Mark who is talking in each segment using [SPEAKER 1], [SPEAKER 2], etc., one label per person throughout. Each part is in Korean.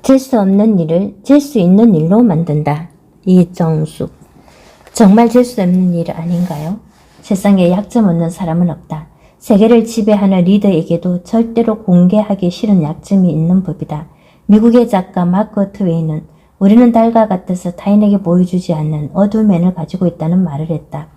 [SPEAKER 1] 재수 없는 일을 재수 있는 일로 만든다. 이정숙. 정말 재수 없는 일 아닌가요? 세상에 약점 없는 사람은 없다. 세계를 지배하는 리더에게도 절대로 공개하기 싫은 약점이 있는 법이다. 미국의 작가 마크 트웨이는 우리는 달과 같아서 타인에게 보여주지 않는 어두운 면을 가지고 있다는 말을 했다.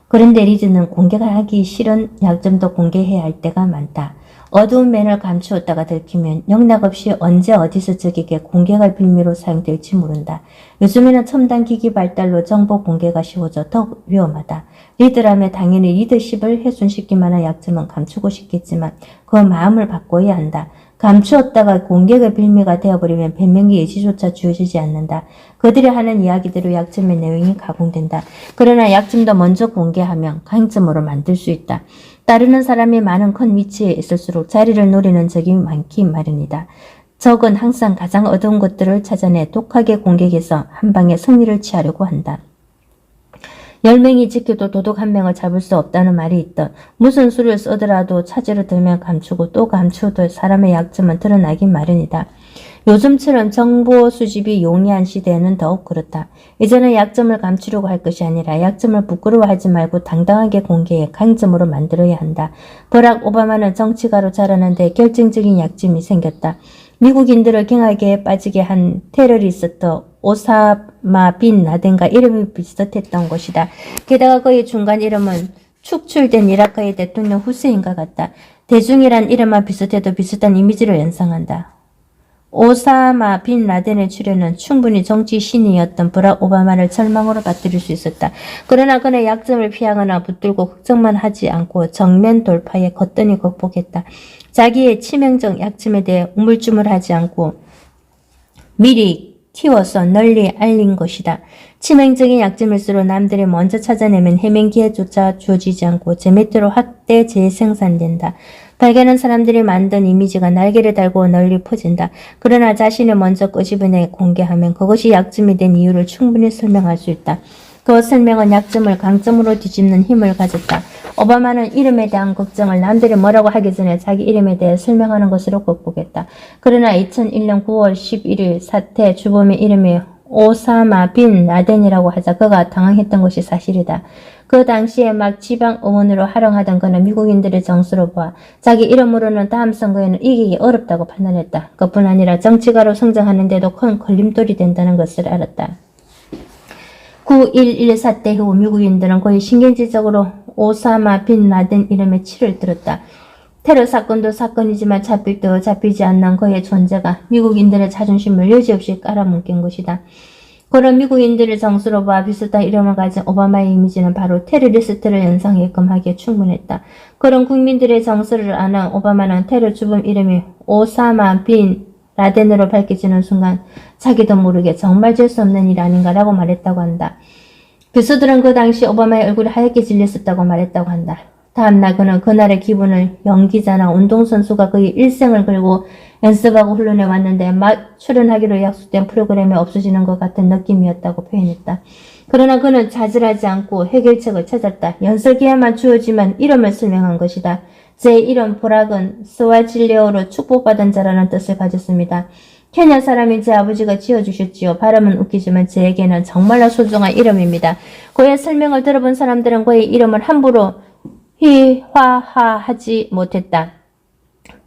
[SPEAKER 1] 그런데 리더는 공개가 하기 싫은 약점도 공개해야 할 때가 많다. 어두운 면을 감추었다가 들키면 영락없이 언제 어디서 적에게 공개가 빌미로 사용될지 모른다. 요즘에는 첨단 기기 발달로 정보 공개가 쉬워져 더욱 위험하다. 리더라면 당연히 리더십을 훼손시킬 만한 약점은 감추고 싶겠지만 그 마음을 바꿔야 한다. 감추었다가 공개가 빌미가 되어버리면 변명의 여지조차 주어지지 않는다. 그들이 하는 이야기대로 약점의 내용이 가공된다. 그러나 약점도 먼저 공개하면 강점으로 만들 수 있다. 따르는 사람이 많은 큰 위치에 있을수록 자리를 노리는 적이 많기 마련이다. 적은 항상 가장 어두운 것들을 찾아내 독하게 공격해서 한 방에 승리를 취하려고 한다. 10명이 지켜도 도둑 1명을 잡을 수 없다는 말이 있던 무슨 수를 쓰더라도 차지로 들면 감추고 또 감추어도 사람의 약점은 드러나기 마련이다. 요즘처럼 정보 수집이 용이한 시대에는 더욱 그렇다. 이제는 약점을 감추려고 할 것이 아니라 약점을 부끄러워하지 말고 당당하게 공개해 강점으로 만들어야 한다. 버락 오바마는 정치가로 자라는데 결정적인 약점이 생겼다. 미국인들을 경악에 빠지게 한 테러리스트 오사마 빈 라덴과 이름이 비슷했던 것이다. 게다가 그의 중간 이름은 축출된 이라크의 대통령 후세인과 같다. 대중이란 이름만 비슷해도 비슷한 이미지를 연상한다. 오사마 빈 라덴의 출현은 충분히 정치 신이었던 버락 오바마를 절망으로 빠뜨릴 수 있었다. 그러나 그는 약점을 피하거나 붙들고 걱정만 하지 않고 정면 돌파해 거뜬히 극복했다. 자기의 치명적 약점에 대해 우물쭈물하지 않고 미리 키워서 널리 알린 것이다. 치명적인 약점일수록 남들이 먼저 찾아내면 해명 기회조차 주어지지 않고 제 밑으로 확대 재생산된다. 발견한 사람들이 만든 이미지가 날개를 달고 널리 퍼진다. 그러나 자신을 먼저 끄집어내 공개하면 그것이 약점이 된 이유를 충분히 설명할 수 있다. 그 설명은 약점을 강점으로 뒤집는 힘을 가졌다. 오바마는 이름에 대한 걱정을 남들이 뭐라고 하기 전에 자기 이름에 대해 설명하는 것으로 극복했다. 그러나 2001년 9월 11일 사태 주범의 이름이 오사마 빈 라덴이라고 하자 그가 당황했던 것이 사실이다. 그 당시에 막 지방 의원으로 활용하던 그는 미국인들의 정서로 보아 자기 이름으로는 다음 선거에는 이기기 어렵다고 판단했다. 그뿐 아니라 정치가로 성장하는데도 큰 걸림돌이 된다는 것을 알았다. 9.11 사태 후 미국인들은 거의 신경질적으로 오사마 빈 라덴 이름에 치를 들었다. 테러 사건도 사건이지만 잡힐 듯 잡히지 않는 그의 존재가 미국인들의 자존심을 여지없이 깔아뭉갠 것이다. 그런 미국인들의 정서로 봐 비슷한 이름을 가진 오바마의 이미지는 바로 테러리스트를 연상하게끔 하기에 충분했다. 그런 국민들의 정서를 아는 오바마는 테러 주범 이름이 오사마 빈 라덴으로 밝혀지는 순간 자기도 모르게 정말 질 수 없는 일 아닌가라고 말했다고 한다. 교수들은 그 당시 오바마의 얼굴이 하얗게 질렸었다고 말했다고 한다. 다음날 그는 그날의 기분을 연기자나 운동선수가 그의 일생을 걸고 연습하고 훈련해 왔는데 막 출연하기로 약속된 프로그램에 없어지는 것 같은 느낌이었다고 표현했다. 그러나 그는 좌절하지 않고 해결책을 찾았다. 연설기회만 주어지면 이름을 설명한 것이다. 제 이름 보락은 스와질레어로 축복받은 자라는 뜻을 가졌습니다. 케냐 사람인 제 아버지가 지어주셨지요. 발음은 웃기지만 제에게는 정말로 소중한 이름입니다. 그의 설명을 들어본 사람들은 그의 이름을 함부로 희화화하지 못했다.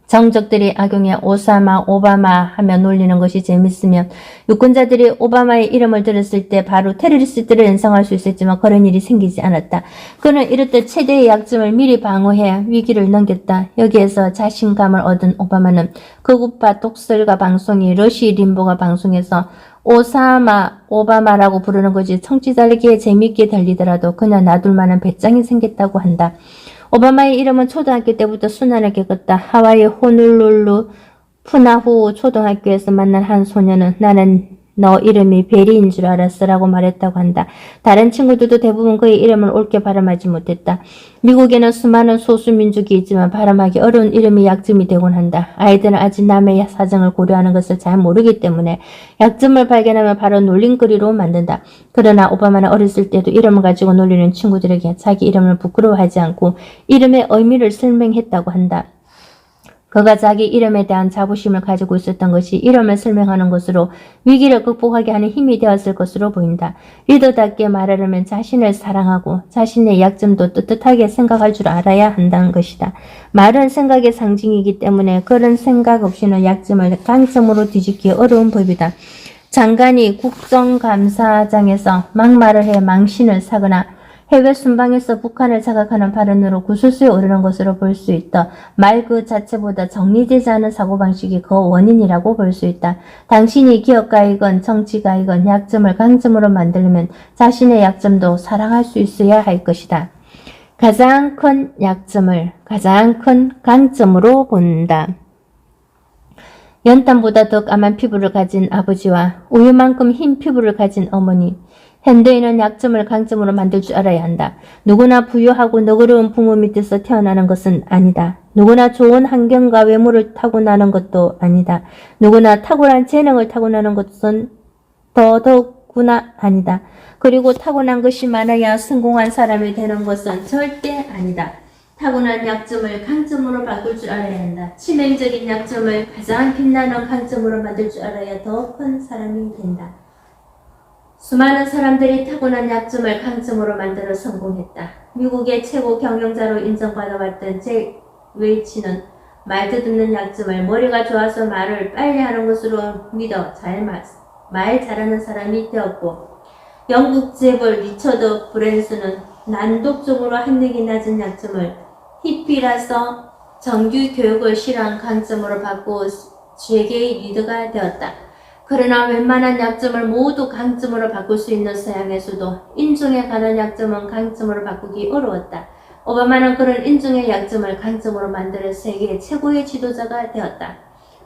[SPEAKER 1] 정적들이 악용해 오사마, 오바마 하며 놀리는 것이 재밌으면 유권자들이 오바마의 이름을 들었을 때 바로 테러리스트를 연상할 수 있었지만 그런 일이 생기지 않았다. 그는 이렇듯 최대의 약점을 미리 방어해 위기를 넘겼다. 여기에서 자신감을 얻은 오바마는 극우파 독설가 방송이 러시 림보가 방송에서 오사마, 오바마라고 부르는 것이 청취자에게 재미있게 들리더라도 그냥 놔둘 만한 배짱이 생겼다고 한다. 오바마의 이름은 초등학교 때부터 순환을 겪었다. 하와이 호놀룰루 푸나후 초등학교에서 만난 한 소녀는 나는 너 이름이 베리인 줄 알았어 라고 말했다고 한다. 다른 친구들도 대부분 그의 이름을 옳게 발음하지 못했다. 미국에는 수많은 소수민족이 있지만 발음하기 어려운 이름이 약점이 되곤 한다. 아이들은 아직 남의 사정을 고려하는 것을 잘 모르기 때문에 약점을 발견하면 바로 놀림거리로 만든다. 그러나 오바마는 어렸을 때도 이름을 가지고 놀리는 친구들에게 자기 이름을 부끄러워하지 않고 이름의 의미를 설명했다고 한다. 그가 자기 이름에 대한 자부심을 가지고 있었던 것이 이름을 설명하는 것으로 위기를 극복하게 하는 힘이 되었을 것으로 보인다. 리더답게 말하려면 자신을 사랑하고 자신의 약점도 떳떳하게 생각할 줄 알아야 한다는 것이다. 말은 생각의 상징이기 때문에 그런 생각 없이는 약점을 강점으로 뒤집기 어려운 법이다. 장관이 국정감사장에서 막말을 해 망신을 사거나 해외 순방에서 북한을 자극하는 발언으로 구설수에 오르는 것으로 볼 수 있다. 말 그 자체보다 정리되지 않은 사고방식이 그 원인이라고 볼 수 있다. 당신이 기업가이건 정치가이건 약점을 강점으로 만들려면 자신의 약점도 사랑할 수 있어야 할 것이다. 가장 큰 약점을 가장 큰 강점으로 본다. 연탄보다 더 까만 피부를 가진 아버지와 우유만큼 흰 피부를 가진 어머니. 현대인은 약점을 강점으로 만들 줄 알아야 한다. 누구나 부유하고 너그러운 부모 밑에서 태어나는 것은 아니다. 누구나 좋은 환경과 외모를 타고나는 것도 아니다. 누구나 탁월한 재능을 타고나는 것은 더더구나 아니다. 그리고 타고난 것이 많아야 성공한 사람이 되는 것은 절대 아니다. 타고난 약점을 강점으로 바꿀 줄 알아야 한다. 치명적인 약점을 가장 빛나는 강점으로 만들 줄 알아야 더 큰 사람이 된다. 수많은 사람들이 타고난 약점을 강점으로 만들어 성공했다. 미국의 최고 경영자로 인정받아왔던 잭 웰치는 말 듣는 약점을 머리가 좋아서 말을 빨리 하는 것으로 믿어 말 잘하는 사람이 되었고, 영국 재벌 리처드 브랜슨은 난독적으로 학력이 낮은 약점을 히피라서 정규 교육을 싫어한 강점으로 바꾸어 세계의 리더가 되었다. 그러나 웬만한 약점을 모두 강점으로 바꿀 수 있는 서양에서도 인종에 관한 약점은 강점으로 바꾸기 어려웠다. 오바마는 그런 인종의 약점을 강점으로 만들어 세계 최고의 지도자가 되었다.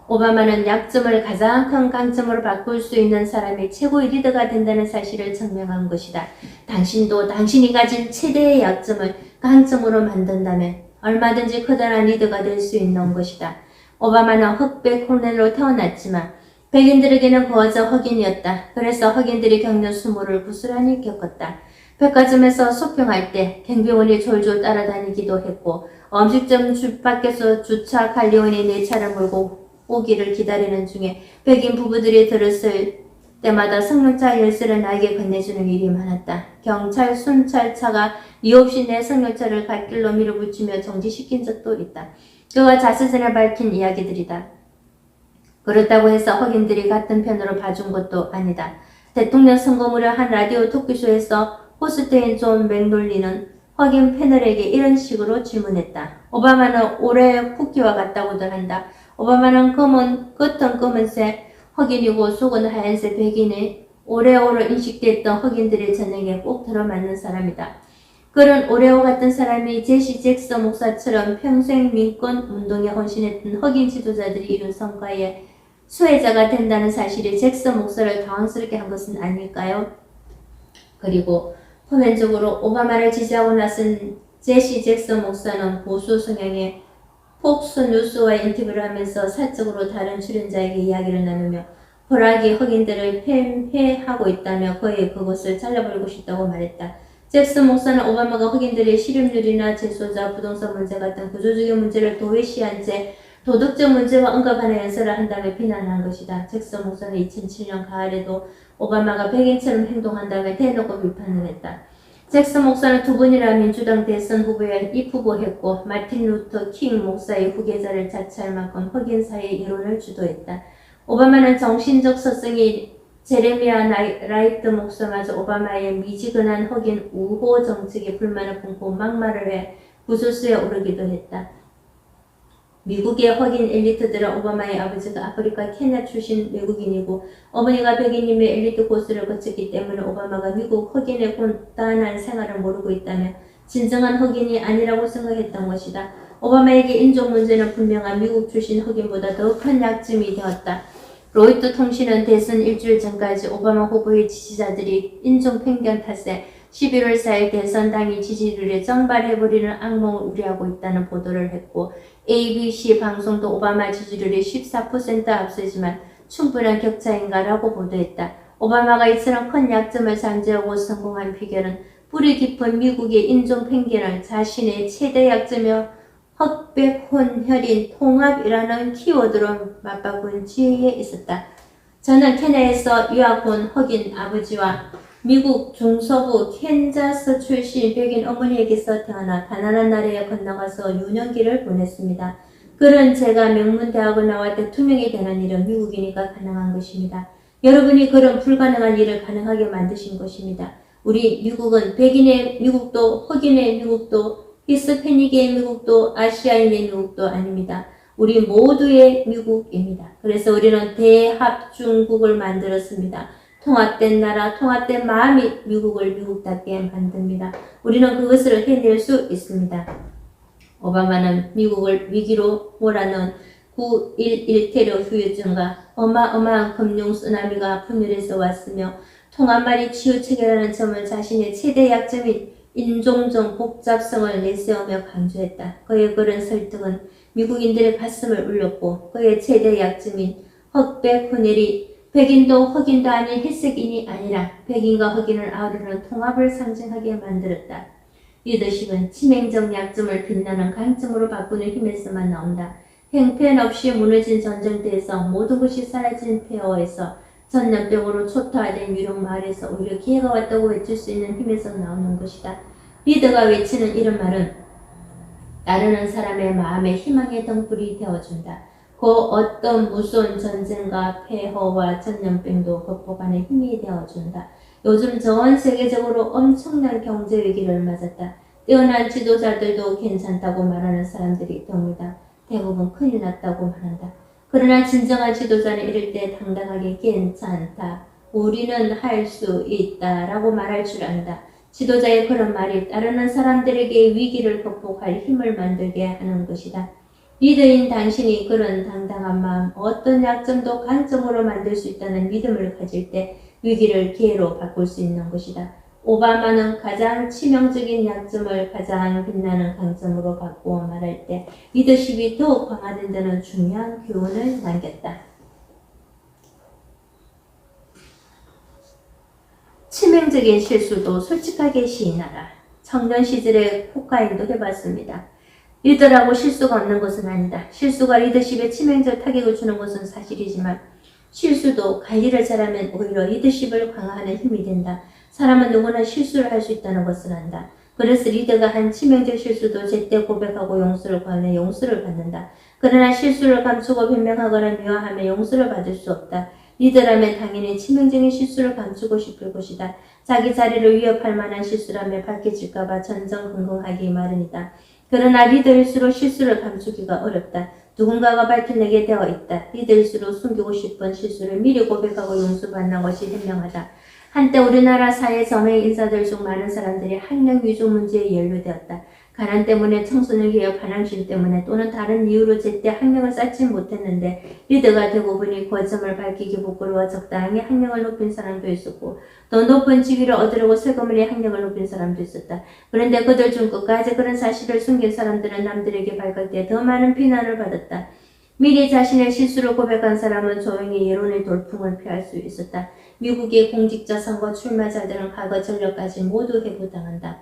[SPEAKER 1] 오바마는 약점을 가장 큰 강점으로 바꿀 수 있는 사람이 최고의 리더가 된다는 사실을 증명한 것이다. 당신도 당신이 가진 최대의 약점을 강점으로 만든다면 얼마든지 커다란 리더가 될 수 있는 것이다. 오바마는 흑백 코넬로 태어났지만 백인들에게는 거저 흑인이었다. 그래서 흑인들이 겪는 수모를 고스란히 겪었다. 백화점에서 쇼핑할 때 경비원이 졸졸 따라다니기도 했고, 음식점 밖에서 주차 관리원이 내 차를 몰고 오기를 기다리는 중에 백인 부부들이 들었을 때마다 승용차 열쇠를 나에게 건네주는 일이 많았다. 경찰 순찰차가 이유 없이 내 승용차를 갓길로 밀어붙이며 정지시킨 적도 있다. 그가 자세전에 밝힌 이야기들이다. 그렇다고 해서 흑인들이 같은 편으로 봐준 것도 아니다. 대통령 선거 무렵 한 라디오 토크쇼에서 호스트인 존 맥놀리는 흑인 패널에게 이런 식으로 질문했다. 오바마는 올해 쿠키와 같다고들 한다. 오바마는 겉은 검은색 흑인이고 속은 하얀색 백인의 오레오로 인식됐던 흑인들의 전형에 꼭 들어맞는 사람이다. 그런 오레오 같은 사람이 제시 잭슨 목사처럼 평생 민권 운동에 헌신했던 흑인 지도자들이 이룬 성과에 수혜자가 된다는 사실이 잭슨 목사를 당황스럽게 한 것은 아닐까요? 그리고 표면적으로 오바마를 지지하고 나선 제시 잭슨 목사는 보수 성향의 폭스 뉴스와 인터뷰를 하면서 사적으로 다른 출연자에게 이야기를 나누며 버락이 흑인들을 폐해하고 있다며 거의 그것을 잘라버리고 싶다고 말했다. 잭슨 목사는 오바마가 흑인들의 실업률이나 재소자, 부동산 문제 같은 구조적인 문제를 도외시한 채 도덕적 문제와 언급하는 연설을 한다며 비난한 것이다. 잭슨 목사는 2007년 가을에도 오바마가 백인처럼 행동한다며 대놓고 비판을 했다. 잭슨 목사는 두 번이나 민주당 대선 후보에 입후보했고 마틴 루터 킹 목사의 후계자를 자처할 만큼 흑인 사회의 이론을 주도했다. 오바마는 정신적 서성이 제레미아 라이트 목사마저 오바마의 미지근한 흑인 우호 정책에 불만을 품고 막말을 해 구설수에 오르기도 했다. 미국의 흑인 엘리트들은 오바마의 아버지가 아프리카 케냐 출신 외국인이고 어머니가 백인임의 엘리트 코스를 거쳤기 때문에 오바마가 미국 흑인의 곤란한 생활을 모르고 있다며 진정한 흑인이 아니라고 생각했던 것이다. 오바마에게 인종 문제는 분명한 미국 출신 흑인보다 더 큰 약점이 되었다. 로이터 통신은 대선 일주일 전까지 오바마 후보의 지지자들이 인종 편견 탓에 11월 4일 대선 당일 지지율을 정발해버리는 악몽을 우려하고 있다는 보도를 했고 ABC 방송도 오바마 지지율이 14% 앞서지만 충분한 격차인가라고 보도했다. 오바마가 이처럼 큰 약점을 잠재우고 성공한 비결은 뿌리 깊은 미국의 인종 편견을 자신의 최대 약점이며 흑백 혼혈인 통합이라는 키워드로 맞바꾼 지혜에 있었다. 저는 캐나다에서 유학 온 흑인 아버지와 미국 중서부 캔자스 출신 백인 어머니에게서 태어나 가난한 나라에 건너가서 유년기를 보냈습니다. 그런 제가 명문대학을 나와 대통령이 되는 일은 미국이니까 가능한 것입니다. 여러분이 그런 불가능한 일을 가능하게 만드신 것입니다. 우리 미국은 백인의 미국도 흑인의 미국도 히스패닉의 미국도 아시아인의 미국도 아닙니다. 우리 모두의 미국입니다. 그래서 우리는 대합중국을 만들었습니다. 통합된 나라, 통합된 마음이 미국을 미국답게 만듭니다. 우리는 그것을 해낼 수 있습니다. 오바마는 미국을 위기로 몰아넣은 9.11 테러 후유증과 어마어마한 금융 쓰나미가 분열해서 왔으며 통합만이 치유책이라는 점을 자신의 최대 약점인 인종적 복잡성을 내세우며 강조했다. 그의 그런 설득은 미국인들의 가슴을 울렸고 그의 최대 약점인 흑백 혼혈이 백인도 흑인도 아닌 흰색인이 아니라 백인과 흑인을 아우르는 통합을 상징하게 만들었다. 리더십은 치명적 약점을 빛나는 강점으로 바꾸는 힘에서만 나온다. 형편없이 무너진 전쟁터에서 모든 것이 사라진 폐허에서 전염병으로 초토화된 유럽 마을에서 오히려 기회가 왔다고 외칠 수 있는 힘에서 나오는 것이다. 리더가 외치는 이런 말은 따르는 사람의 마음에 희망의 등불이 되어준다. 그 어떤 무서운 전쟁과 폐허와 전염병도 극복하는 힘이 되어준다. 요즘 전 세계적으로 엄청난 경제 위기를 맞았다. 뛰어난 지도자들도 괜찮다고 말하는 사람들이 있답니다. 대부분 큰일 났다고 말한다. 그러나 진정한 지도자는 이럴 때 당당하게 괜찮다. 우리는 할 수 있다 라고 말할 줄 안다. 지도자의 그런 말이 따르는 사람들에게 위기를 극복할 힘을 만들게 하는 것이다. 리더인 당신이 그런 당당한 마음, 어떤 약점도 강점으로 만들 수 있다는 믿음을 가질 때 위기를 기회로 바꿀 수 있는 것이다. 오바마는 가장 치명적인 약점을 가장 빛나는 강점으로 바꾸어 말할 때 리더십이 더욱 강화된다는 중요한 교훈을 남겼다. 치명적인 실수도 솔직하게 시인하라. 청년 시절에 코카인도 해봤습니다. 리더라고 실수가 없는 것은 아니다. 실수가 리더십에 치명적 타격을 주는 것은 사실이지만 실수도 관리를 잘하면 오히려 리더십을 강화하는 힘이 된다. 사람은 누구나 실수를 할 수 있다는 것을 안다. 그래서 리더가 한 치명적 실수도 제때 고백하고 용서를 구하면 용서를 받는다. 그러나 실수를 감추고 변명하거나 미화하면 용서를 받을 수 없다. 리더라면 당연히 치명적인 실수를 감추고 싶을 것이다. 자기 자리를 위협할 만한 실수라면 밝혀질까봐 전전긍긍하기 마련이다. 그러나 리더일수록 실수를 감추기가 어렵다. 누군가가 밝혀내게 되어 있다. 리더일수록 숨기고 싶은 실수를 미리 고백하고 용서받는 것이 현명하다. 한때 우리나라 사회 저명 인사들 중 많은 사람들이 학력 위조 문제에 연루되었다. 가난 때문에 청소년기업 반항심 때문에 또는 다른 이유로 제때 학력을 쌓지 못했는데 리더가 되고 보니 그 점을 밝히기 부끄러워 적당히 학력을 높인 사람도 있었고 더 높은 직위를 얻으려고 슬그머니 학력을 높인 사람도 있었다. 그런데 그들 중 끝까지 그런 사실을 숨긴 사람들은 남들에게 발각돼 더 많은 비난을 받았다. 미리 자신의 실수를 고백한 사람은 조용히 예론의 돌풍을 피할 수 있었다. 미국의 공직자 선거 출마자들은 과거 전력까지 모두 해고당한다.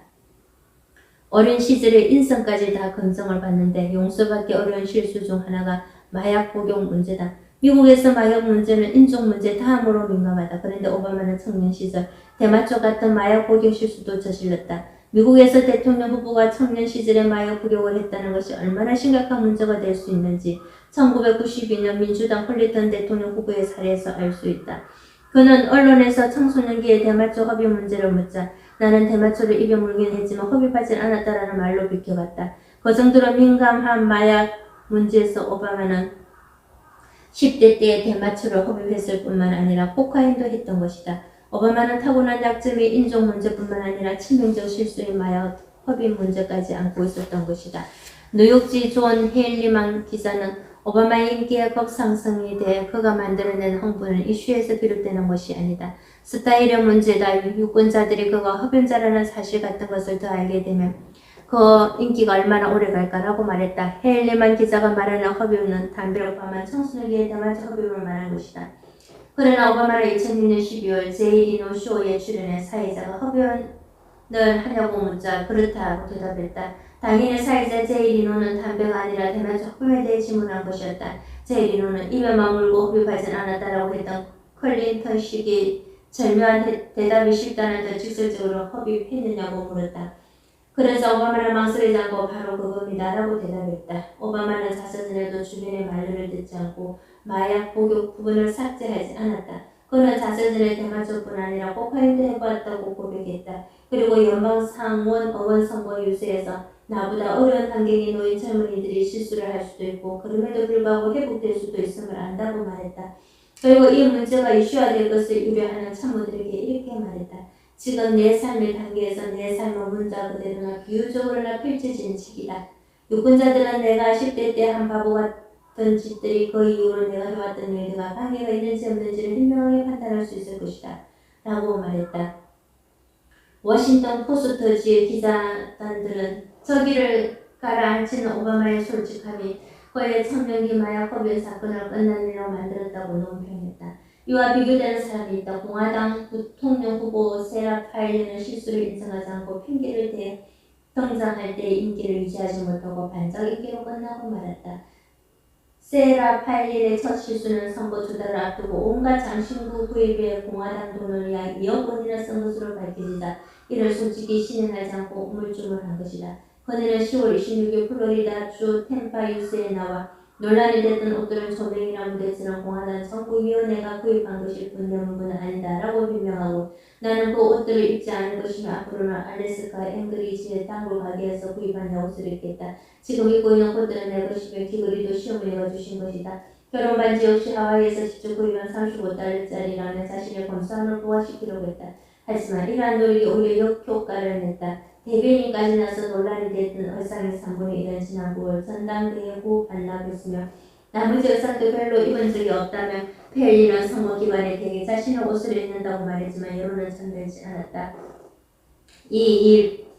[SPEAKER 1] 어린 시절에 인성까지 다 긍정을 받는데 용서받기 어려운 실수 중 하나가 마약 복용 문제다. 미국에서 마약 문제는 인종 문제 다음으로 민감하다. 그런데 오바마는 청년 시절 대마초 같은 마약 복용 실수도 저질렀다. 미국에서 대통령 후보가 청년 시절에 마약 복용을 했다는 것이 얼마나 심각한 문제가 될 수 있는지 1992년 민주당 클린턴 대통령 후보의 사례에서 알 수 있다. 그는 언론에서 청소년기의 대마초 흡입 문제를 묻자 나는 대마초를 입에 물긴 했지만 흡입하진 않았다라는 말로 비켜갔다. 그 정도로 민감한 마약 문제에서 오바마는 10대 때에 대마초를 흡입했을 뿐만 아니라 코카인도 했던 것이다. 오바마는 타고난 약점이 인종 문제뿐만 아니라 치명적 실수의 마약 흡입 문제까지 안고 있었던 것이다. 뉴욕지 존 헤일리만 기자는 오바마의 인기가 급상승에 대해 그가 만들어낸 흥분은 이슈에서 비롯되는 것이 아니다. 스타일의 문제다. 유권자들이 그가 흡연자라는 사실 같은 것을 더 알게 되면 그 인기가 얼마나 오래 갈까라고 말했다. 헤일리만 기자가 말하는 흡입은 담배를 포함한 청소년기에 대마초 흡입을 말하는 것이다. 그러나 오바마는 2006년 12월 제이리노 쇼에 출연해 사회자가 흡연을 하냐고 묻자 그렇다고 대답했다. 당일의 사회자 제이리노는 담배가 아니라 대만 적금에 대해 질문한 것이었다. 제이리노는 입에 맞물고 흡입하진 않았다라고 했던 클린턴식의 절묘한 대답이 쉽다는 듯 직설적으로 흡입했느냐고 물었다. 그래서 오바마는 망설이지 않고 바로 그겁니다 라고 대답했다. 오바마는 자서전에도 주변의 말들을 듣지 않고 마약 복용 부분을 삭제하지 않았다. 그는 자서전에 대마초뿐 아니라 코카인도 해보았다고 고백했다. 그리고 연방상원 의원 선거 유세에서 나보다 어려운 환경에 놓인 젊은이들이 실수를 할 수도 있고 그럼에도 불구하고 회복될 수도 있음을 안다고 말했다. 그리고 이 문제가 이슈화될 것을 우려하는 참모들에게 이렇게 말했다. 지금 내 삶의 단계에서 내 삶은 문자 그대로나 비유적으로나 펼쳐진 책이다. 유권자들은 내가 10대 때 한 바보 같은 짓들이 그 이후로 내가 해왔던 일들과 관계가 있는지 없는지를 현명하게 판단할 수 있을 것이다. 라고 말했다. 워싱턴 포스트지의 기자단들은 저기를 가라앉히는 오바마의 솔직함이 그의 청명기 마약 법인 사건을 끝난 일로 만들었다고 논평했다. 이와 비교되는 사람이 있다. 공화당 부통령 후보 세라 파일리는 실수를 인정하지 않고 핑계를 대 등장할 때 인기를 유지하지 못하고 반짝 인기로 끝나고 말았다. 세라 파일린의 첫 실수는 선거 2달을 앞두고 온갖 장신구 구입에 공화당 돈을 약 2억 원이나 쓴 것으로 밝혀지자 이를 솔직히 신인하지 않고 우물쭈물한 것이다. 그녀는 10월 26일 플로리다주 템파 유세에 나와 논란이 됐던 옷들은 조명이나 무대처럼 공화당 정부위원회가 구입한 것일 뿐 내 물건은 아니다 라고 변명하고 나는 그 옷들을 입지 않을 것이며 앞으로는 알래스카 앵그리지의 단골 가게에서 구입한 내 옷을 입겠다. 지금 입고 있는 옷들은 내 것이며 귀걸이도 시어머니가 주신 것이다. 결혼 반지 역시 하와이에서 직접 구입한 35달러짜리라며 자신의 검소함을 부활시키려고 했다. 하지만 이러한 노력이 오히려 역효과를 냈다. 대변인까지 나서 논란이 됐던 의상의 3분의 1은 지난 9월 전당대회 후 반납했으며 나머지 의상도 별로 입은 적이 없다며 페일리는 선거 기간에 대개 자신의 옷을 입는다고 말했지만 여론은 전되지 않았다. 이 일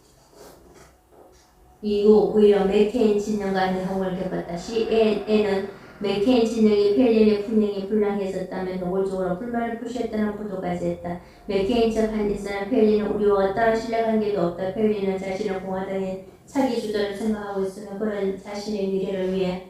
[SPEAKER 1] 이후 오히려 맥케인 진영과 내홍을 겪었다. CNN은 맥케인 진영이 페일린의 품행이 불량했었다며 노골적으로 불만을 표시했다는 보도까지 했다. 맥케인 측 한 인사는 페일린은 우리와 어떠한 신뢰관계도 없다. 페일린은 자신을 공화당의 차기 주자를 생각하고 있으며 그런 자신의 미래를 위해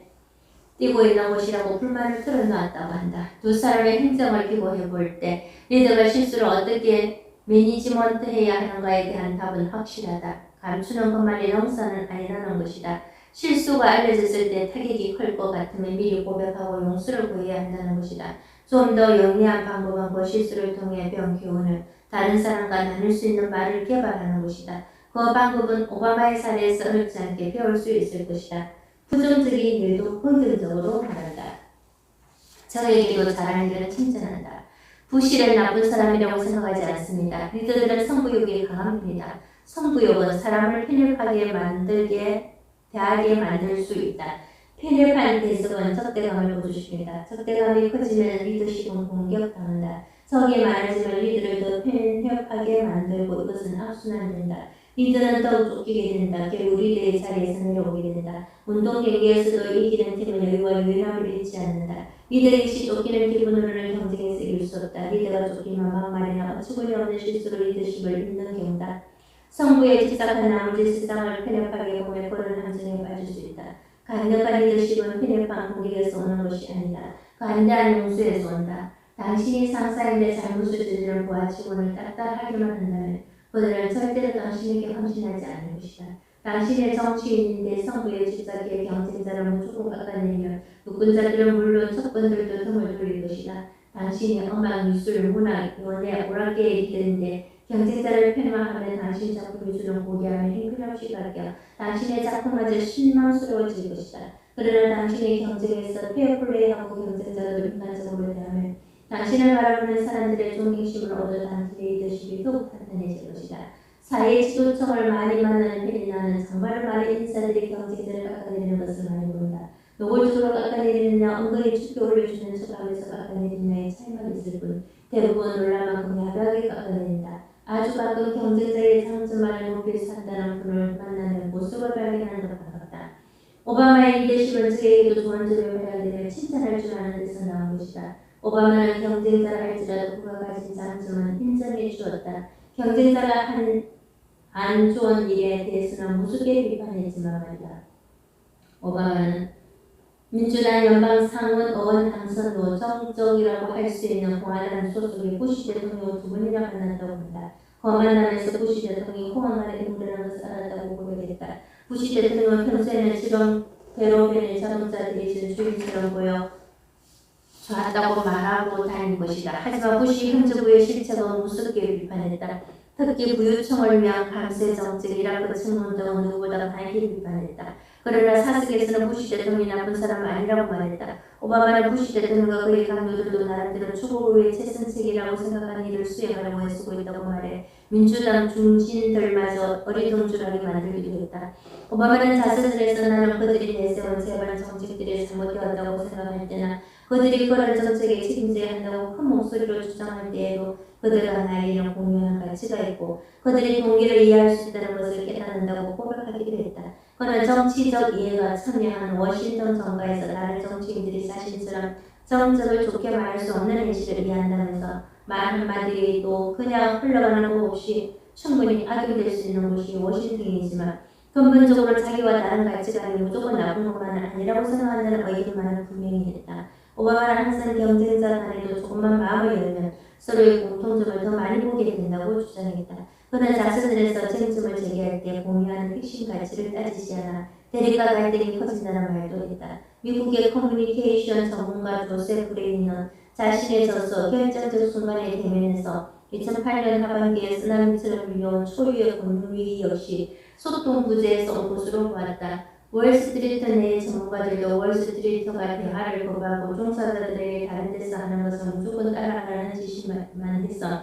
[SPEAKER 1] 뛰고 있는 것이라고 불만을 털어놓았다고 한다. 두 사람의 행정을 비교해 볼 때 리더가 실수를 어떻게 매니지먼트해야 하는가에 대한 답은 확실하다. 감추는 것만이 영사는 아니라는 것이다. 실수가 알려졌을 때 타격이 클 것 같으면 미리 고백하고 용서를 구해야 한다는 것이다. 좀 더 영리한 방법은 그 실수를 통해 배운 교훈을 다른 사람과 나눌 수 있는 말을 개발하는 것이다. 그 방법은 오바마의 사례에서 어렵지 않게 배울 수 있을 것이다. 부정적인 일도 긍정적으로 말한다. 저에게도 잘하는 일은 칭찬한다. 부시를 나쁜 사람이라고 생각하지 않습니다. 리더들은 성부욕이 강한 편이다. 성부욕은 사람을 편협하게 대하게 만들 수 있다. 편협한 대석은 적대감을 보여줍니다. 적대감이 커지면 리더십은 공격당한다. 적이 많아지면 리더를 더 편협하게 만들고 이것은 악순환된다. 리더는 더욱 쫓기게 된다. 결국 리더의 자리에서 내려오게 된다. 운동 경기에서도 이기는 팀은 여유와 유연함을 잃지 않는다. 리더의시 쫓기는 기분으로는 경쟁에서 이길 수 없다. 리더가 쫓기면 막말이나 어처구니없는 실수로 리더십을 잃는 경우다. 성부에 집착한 나머지 세상을 편협하게 보며 그런 함정에 빠질 수 있다. 강력한 리더십은 편협한 공격에서 오는 것이 아니다. 관대한 용서에서 온다. 당신이 상사인데 잘못을 저지른 부하직원을 딱딱하게만 한다면 그들은 절대로 당신에게 헌신하지 않을 것이다. 당신의 정치인인데 성부에 집착해 경쟁자를 무조건 깎아내며 유권자들은 물론 척번들도 등을 돌릴 것이다. 당신이 음악, 미술, 문학, 연예, 오락계의 리더인데 경쟁자를 폄하하면 당신 작품이 주는 고귀함을 힘없이 가려 당신의 작품마저 실망스러워질 것이다. 그러나 당신의 경쟁에서 페어플레이하고 경쟁자들을 인간적으로 대하면 당신을 바라보는 사람들의 존경심을 얻어 당신의 리더십이 더욱 탄탄해질 것이다. 사회 지도층을 많이 만나는 편이 나는 정말 많은 인사들이 경쟁자를 깎아내리는 것을 많이 본다. 노골적으로 깎아내리느냐 은근히 죽게 올려주는 척하면서 깎아내리느냐의 차이만 있을 뿐 대부분 놀랄만큼 야비하게 깎아내린다. 아주 가끔 경쟁자의 장점만을 높이 산다는 분을 만나는 모습을 발견하는 것 같다. 오바마의 리더십은 저에게도 좋은 점을 발견되며 칭찬할 줄 아는 데서 나온 것이다. 오바마는 경쟁자라 할지라도 그가 가진 장점은 힘점에 주었다. 경쟁자가 한 안 좋은 일에 대해서는 무섭게 비판했지만 말이다. 오바마는 민주당 연방 상원 의원 당선도 정적이라고 할 수 있는 공화당 소속의 부시 대통령 두 번이나 만났다고 한다. 그 만남에서 부시 대통령이 호황나라에 인물이라는 것을 알았다고 고백했다. 부시 대통령은 평소에는 지금 대로변의 자동차들이 주인처럼 보여 좋았다고 말하고 다닌 것이다. 하지만 부시 행정부의 실체가 무섭게 비판했다. 특히 부유층을 위한 감세 정책, 이라크 측문 등은 누구보다 강하게 비판했다. 그러나 사석에서는 부시 대통령이 나쁜 사람 아니라고 말했다. 오바마는 부시 대통령과 그의 강요들도 나름대로 추구의 최선책이라고 생각하는 일을 수행하려고 애쓰고 있다고 말해 민주당 중진들마저 어리둥절하게 만들기도 했다. 오바마는 자서전에서 나는 그들이 내세운 재반 정책들이 잘못되었다고 생각할 때나 그들이 그런 정책에 책임져야 한다고 큰 목소리로 주장할 때에도 그들과 나에게는 공유하는 가치가 있고 그들이 동기를 이해할 수 있다는 것을 깨닫는다고 고백하기도 했다. 그는 정치적 이해가 선명한 워싱턴 정가에서 다른 정치인들이 자신처럼 정적을 좋게 말할 수 없는 현실을 이해한다면서 말 한마디도 그냥 흘러가는 것 없이 충분히 악용될 수 있는 곳이 워싱턴이지만 근본적으로 자기와 다른 가치관이 무조건 나쁜 것만은 아니라고 생각한다는 의견만은 분명히 했다. 오바마는 항상 경쟁자 간에도 조금만 마음을 열면 서로의 공통점을 더 많이 보게 된다고 주장했다. 그는 자서전에서 쟁점을 제기할 때 공유하는 핵심 가치를 따지지 않아 대립과 갈등이 커진다는 말도 했다. 미국의 커뮤니케이션 전문가 조셉 브레이는 자신의 저서 결정적 순간의 대면에서 2008년 하반기에 쓰나미처럼 밀려온 초유의 금융위기 역시 소통 부재에서 온 것으로 보았다. 월스트리트 내 전문가들도 월스트리트가 대화를 거부하고 종사자들에게 다른 데서 하는 것은 무조건 따라가라는 지시만 해서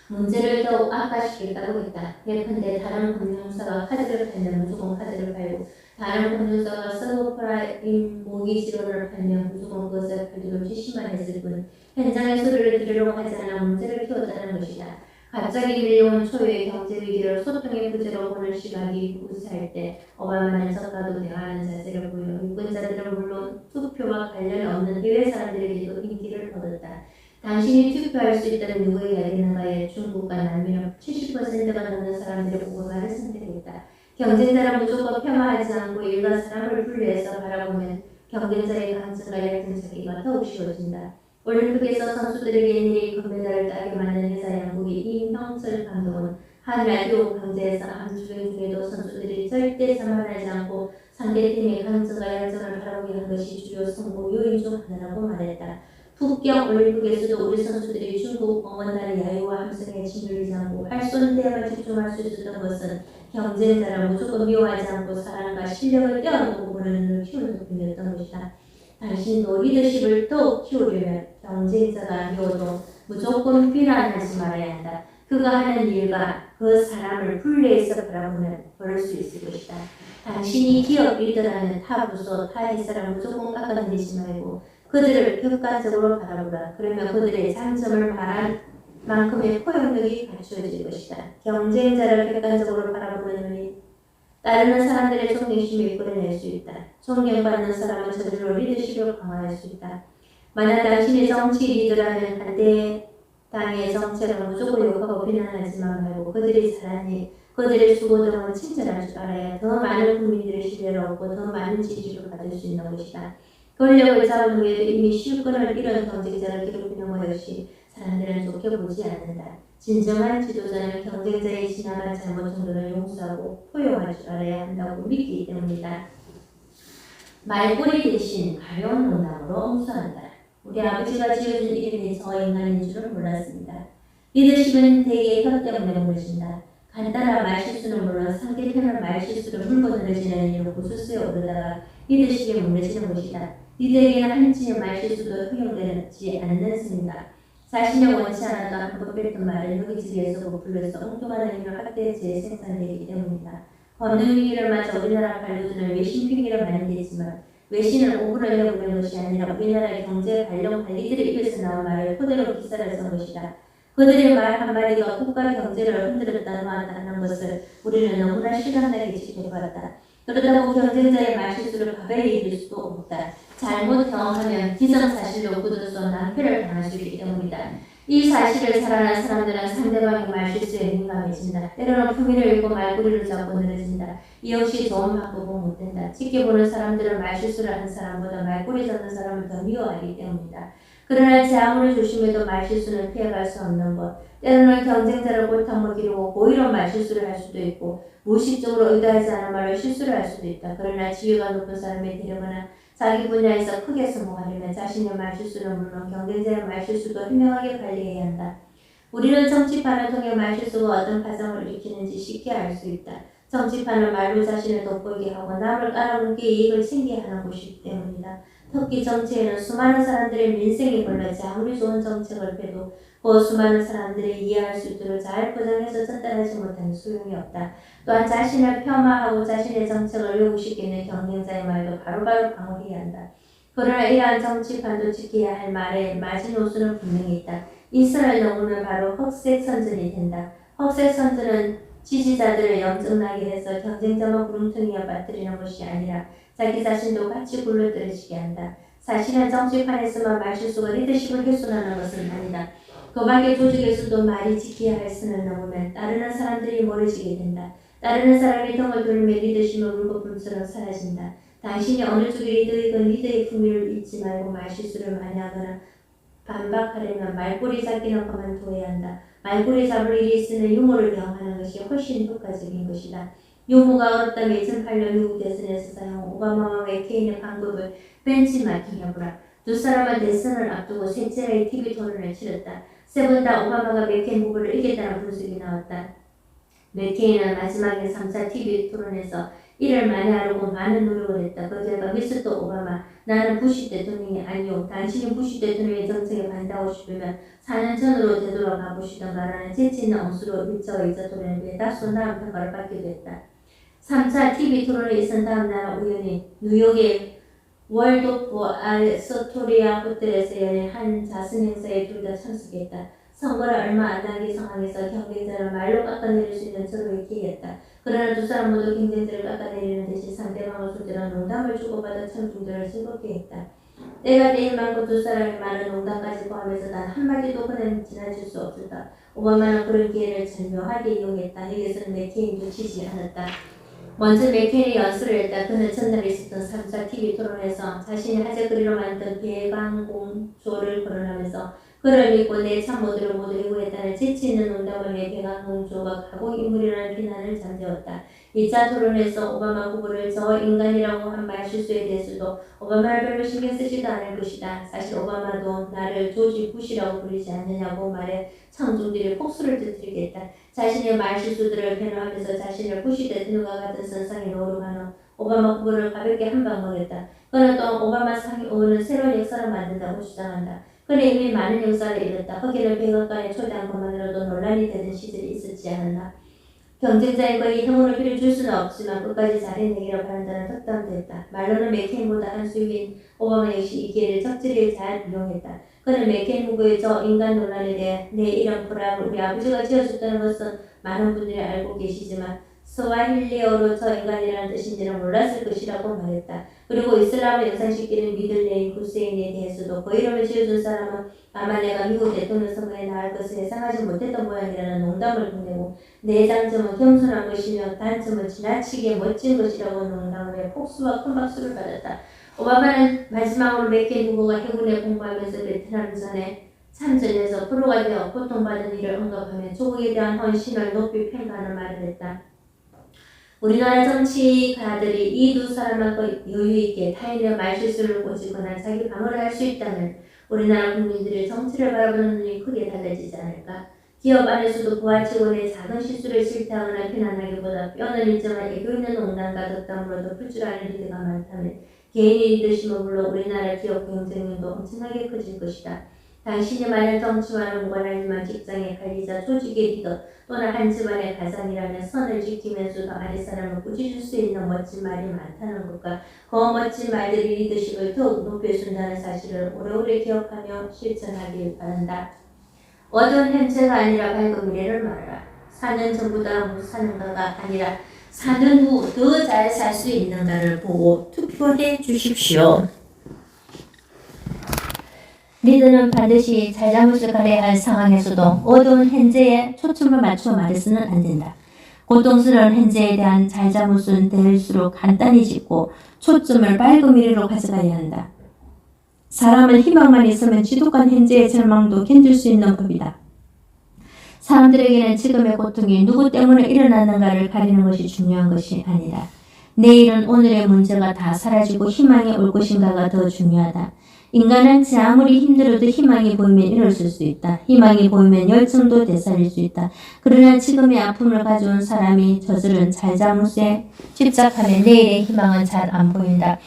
[SPEAKER 1] 문제를 더욱 악화시켰다고 했다. 예컨대 다른 금융사가 카드를 팔면 무조건 카드를 팔고 다른 금융사가 서브프라임 모기 지원을 팔면 무조건 그것을 팔기로 지시만 했을 뿐 현장의 소리를 들으려고 하지 않아 문제를 키웠다는 것이다. 갑자기 밀려온 초유의 경제 위기를 소통의 부재로 보는 시각이 우세할 때 오바마는 적과도 대화하는 자세를 보여 유권자들은 물론 투표와 관련 없는 해외 사람들에게도 인기를 얻었다. 당신이 투표할 수 있다는 누구의 이야기는가에 중국과 남미는 70%가 넘는 사람들이 오바마를 선택했다. 경쟁자를 무조건 폄하하지 않고 일반 사람을 분리해서 바라보면 경쟁자의 강점과 얕은 자기가 더욱 쉬워진다. 올림픽에서 선수들에게 일일이 금메달을 따게 만든 회사 양국이 임형철 감독은 한 라디오 강좌에서 암주행 중에도 선수들이 절대 자만하지 않고 상대팀의 강점과 약점을 바라보게 한 것이 주요 성공 요인 중 하나라고 말했다. 북경 올림픽에서도 우리 선수들이 중국 응원단의 야유와 함성에 짓눌리지 않고 활손대함을 집중할 수 있었던 것은 경쟁자를 무조건 미워하지 않고 사랑과 실력을 떼어놓고 보는 눈을 키우는 덕분이었던 것이다. 당신도 리더십을 더욱 키우려면 경쟁자가 미워도 무조건 비난하지 말아야 한다. 그가 하는 일과 그 사람을 분리해서 바라보면 그럴 수 있을 것이다. 당신이 기업 리더라면 타 부서, 타 회사를 무조건 깎아내리지 말고 그들을 객관적으로 바라보라. 그러면 그들의 장점을 말한 만큼의 포용력이 갖추어질 것이다. 경쟁자를 객관적으로 바라보는 눈이 따르는 사람들의 존경심을 이끌어낼 수 있다. 존경받는 사람은 저절로 리더십을 강화할 수 있다. 만약 당신의 정치 리더라면 반대당의 정책을 무조건 욕하고 비난하지만 말고 그들이 잘한 일, 그들의 수고 등을 칭찬할 줄 알아야 더 많은 국민들의 신뢰를 얻고 더 많은 지지를 받을 수 있는 것이다. 권력을 잡은 후에도 이미 실권을 잃은 경쟁자를 괴롭히는 것 역시 사람들은 좋게 보지 않는다. 진정한 지도자는 경쟁자의 지나간 잘못 정도는 용서하고 포용할 줄 알아야 한다고 믿기 때문이다. 말꼬리 대신 가벼운 농담으로 옹수한다. 우리 아버지가 지어준 이름이 저 인간인 줄은 몰랐습니다. 리더십은 대개 혀 때문에 무너진다. 간단한 말실수는 물론 상대편을 말실수로 물고 늘어지는 일로 고수수에 오르다가 리더십에 무너지는 것이다. 리더에게는 한치의 말실수도 허용되지 않는 것입니다. 자신이 원치 않아도 한번 뺐던 말을 여기저기에서 부풀려서 엉뚱한 의미로 확대 재생산되기 때문이다. 검증 위기를 맞아 우리나라 관료들은 외신 핑계를 많이 대지만 외신은 오그를 해보는 것이 아니라 우리나라의 경제 관련 관리들의 입에서 나온 말을 토대로 기사를 쓴 것이다. 그들의 말 한마디가 국가 경제를 흔들었다 놓았다는 것을 우리는 너무나 실감나게 지켜봤다. 그렇다고 경쟁자의 말실수를 가벼이 여길 수도 없다. 잘못 경험하면 기정사실로 굳어서 낭패를 당할 수 있기 때문이다. 이 사실을 잘 아는 사람들은 상대방의 말실수에 민감해진다. 때로는 품위를 잃고 말꼬리를 잡고 늘어진다. 이 역시 좋은 방법은 못된다. 지켜보는 사람들은 말실수를 한 사람보다 말꼬리 잡는 사람을 더 미워하기 때문이다. 그러나 제 아무리 조심해도 말실수는 피해갈 수 없는 것. 때로는 경쟁자를 골탕 먹이려고 고의로 말실수를 할 수도 있고 무의식적으로 의도하지 않은 말로 실수를 할 수도 있다. 그러나 지위가 높은 사람이 되려거나 자기 분야에서 크게 성공하려면 자신의 말실수는 물론 경쟁자의 말실수도 현명하게 관리해야 한다. 우리는 정치판을 통해 말실수가 어떤 파장을 일으키는지 쉽게 알 수 있다. 정치판은 말로 자신을 돋보이게 하고 남을 깔아뭉개 이익을 챙기게 하는 곳이기 때문이다. 특히 정치에는 수많은 사람들의 민생이 걸려지 아무리 좋은 정책을 펴도 그 수많은 사람들이 이해할 수 있도록 잘 포장해서 전달하지 못하는 소용이 없다. 또한 자신을 폄하하고 자신의 정책을 왜곡시키는 경쟁자의 말도 바로바로 방어해야 한다. 그러나 이러한 정치판도 지켜야 할 말의 마지노선은 분명히 있다. 이 선을 넘으면 바로 흑색선전이 된다. 흑색선전은 지지자들을 염증나게 해서 경쟁자만 구름통이에 빠뜨리는 것이 아니라 자기 자신도 같이 굴러떨어지게 한다. 사실은 정치판에서만 말실수가 리더십을 훼손하는 것은 아니다. 그 밖의 조직에서도 말이 지켜야 할 선을 넘으면 따르는 사람들이 멀어지게 된다. 따르는 사람이 등을 돌리며 리더십은 물거품처럼 사라진다. 당신이 어느 쪽의 리더이건 리더의 품위를 잊지 말고 말실수를 많이 하거나 반박하려면 말꼬리 잡기는 그만둬야 한다. 말꼬리 잡을 일이 있으면 유머를 이용하는 것이 훨씬 효과적인 것이다. 유머가 어렵다면 2008년 미국 대선에서 사용한 오바마와 맥케인의 방법을 벤치마킹해보라. 두 사람은 대선을 앞두고 셋째의 TV 토론을 치렀다. 세 번 다 오바마가 맥케인 후보를 이겼다는 분석이 나왔다. 맥케인은 마지막에 3차 TV 토론에서 일을 많이 하려고 많은 노력을 했다. 그 결과 미스터 오바마, 나는 부시 대통령이 아니요. 당신이 부시 대통령의 정책에 반대하고 싶으면 4년 전으로 되돌아가 보시던가라는 재치있는 엄수로 1차, 2차 토론에 다소 나은 평가를 받기도 했다. 3차 TV 토론에 있은 다음 날 우연히 뉴욕의 월도포 아스토리아 호텔에서 열린 한 자선 행사에 둘 다 참석했다. 선거를 얼마 안 남긴 상황에서 경쟁자를 말로 깎아내릴 수 있는 서로의 기회였다. 그러나 두 사람 모두 경쟁자를 깎아내리는 대신 상대방을 소재로 농담을 주고받아 청중들을 즐겁게 했다. 때가 때인 만큼 두 사람의 말은 농담까지 포함해서 단 한마디도 그는 지나칠 수 없었다. 오바마는 그런 기회를 절묘하게 이용했다. 여기서는 맥케인도 지지 않았다. 먼저 맥케인이 연설을 했다. 그는 전날 있었던 3차 TV 토론에서 자신이 화제거리로 만든 배관공조를 거론하면서 그를 믿고 내 참모들을 모두 해고했다는 재치있는 농담을 내 배관공조가 가공인물이라는 비난을 잠재웠다. 2차 토론에서 오바마 후보를 저 인간이라고 한 말실수에 대해서도 오바마를 별로 신경 쓰지도 않을 것이다. 사실 오바마도 나를 조지 부시라고 부르지 않느냐고 말해 청중들이 폭소를 터뜨리겠다. 자신의 말실수들을 변호하면서 자신을 부시 대통령과 같은 선상에 놓으려고 오바마 후보를 가볍게 한방 먹였다. 그는 또 오바마 상위 의원은 새로운 역사를 만든다고 주장한다. 그는 이미 많은 역사를 이뤘다. 허기를 백악관에 초대한 것만으로도 논란이 되던 시절이 있었지 않았나. 경쟁자의 거의 행운을 빌어줄 수는 없지만 끝까지 잘해내기로 바란다는 덕담도 했다. 말로는 맥케인보다 한 수위인 오바마 역시 이 기회를 적절히 잘 이용했다. 그는 맥케인 후보의 저 인간 논란에 대해 내 이름 브락을 우리 아버지가 지어줬다는 것은 많은 분들이 알고 계시지만 스와힐리어로 저 인간이라는 뜻인지는 몰랐을 것이라고 말했다. 그리고 이슬람을 연상시키는 미들네임 후세인에 대해서도 그 이름을 지어준 사람은 아마 내가 미국 대통령 선거에 나갈 것을 예상하지 못했던 모양이라는 농담을 건네고 내 장점은 겸손한 것이며 단점은 지나치게 멋진 것이라고 농담을 해 폭수와 큰 박수를 받았다. 오바마는 마지막으로 맥케인 후보가 해군에 공부하면서 베트남전에 참전해서 프로가 되어 고통받은 일을 언급하며 조국에 대한 헌신을 높이 평가하는 말을 했다. 우리나라 정치가들이 이 두 사람하고 여유있게 타인의 말실수를 고치거나 자기 방어를 할 수 있다면 우리나라 국민들이 정치를 바라보는 눈이 크게 달라지지 않을까? 기업 안에서도 부하 직원의 작은 실수를 싫다거나 비난하기보다 뼈는 일정한 애교 있는 농담과 덕담으로 덮을 줄 아는 리더가 많다면 개인의 리더십은 물론 우리나라 기업 경쟁력도 엄청나게 커질 것이다. 당신이 만약 정치와는 무관하지만 직장의 관리자, 조직의 리더 또는 한 집안의 가장이라면 선을 지키면서도 아랫사람을 꾸짖을 수 있는 멋진 말이 많다는 것과 그 멋진 말들이 리더십을 더욱 높여준다는 사실을 오래오래 기억하며 실천하길 바란다. 어두운 현재가 아니라 밝은 미래를 말하라. 사는 전보다 못 사는가가 아니라 사는 후 더 잘 살 수 있는가를 보고 투표해 주십시오. 리더는 반드시 잘잘못을 가려야 할 상황에서도 어두운 현재에 초점을 맞춰 말해서는 안 된다. 고통스러운 현재에 대한 잘잘못은 될수록 간단해지고 초점을 밝은 미래로 가져가야 한다. 사람은 희망만 있으면 지독한 현재의 절망도 견딜 수 있는 법이다. 사람들에게는 지금의 고통이 누구 때문에 일어나는가를 가리는 것이 중요한 것이 아니다. 내일은 오늘의 문제가 다 사라지고 희망이 올 것인가가 더 중요하다. 인간은 제 아무리 힘들어도 희망이 보이면 일어설 수 있다. 희망이 보이면 열정도 되살릴 수 있다. 그러나 지금의 아픔을 가져온 사람이 저지른 잘잘못에 집착하면 내일의 희망은 잘 안 보인다.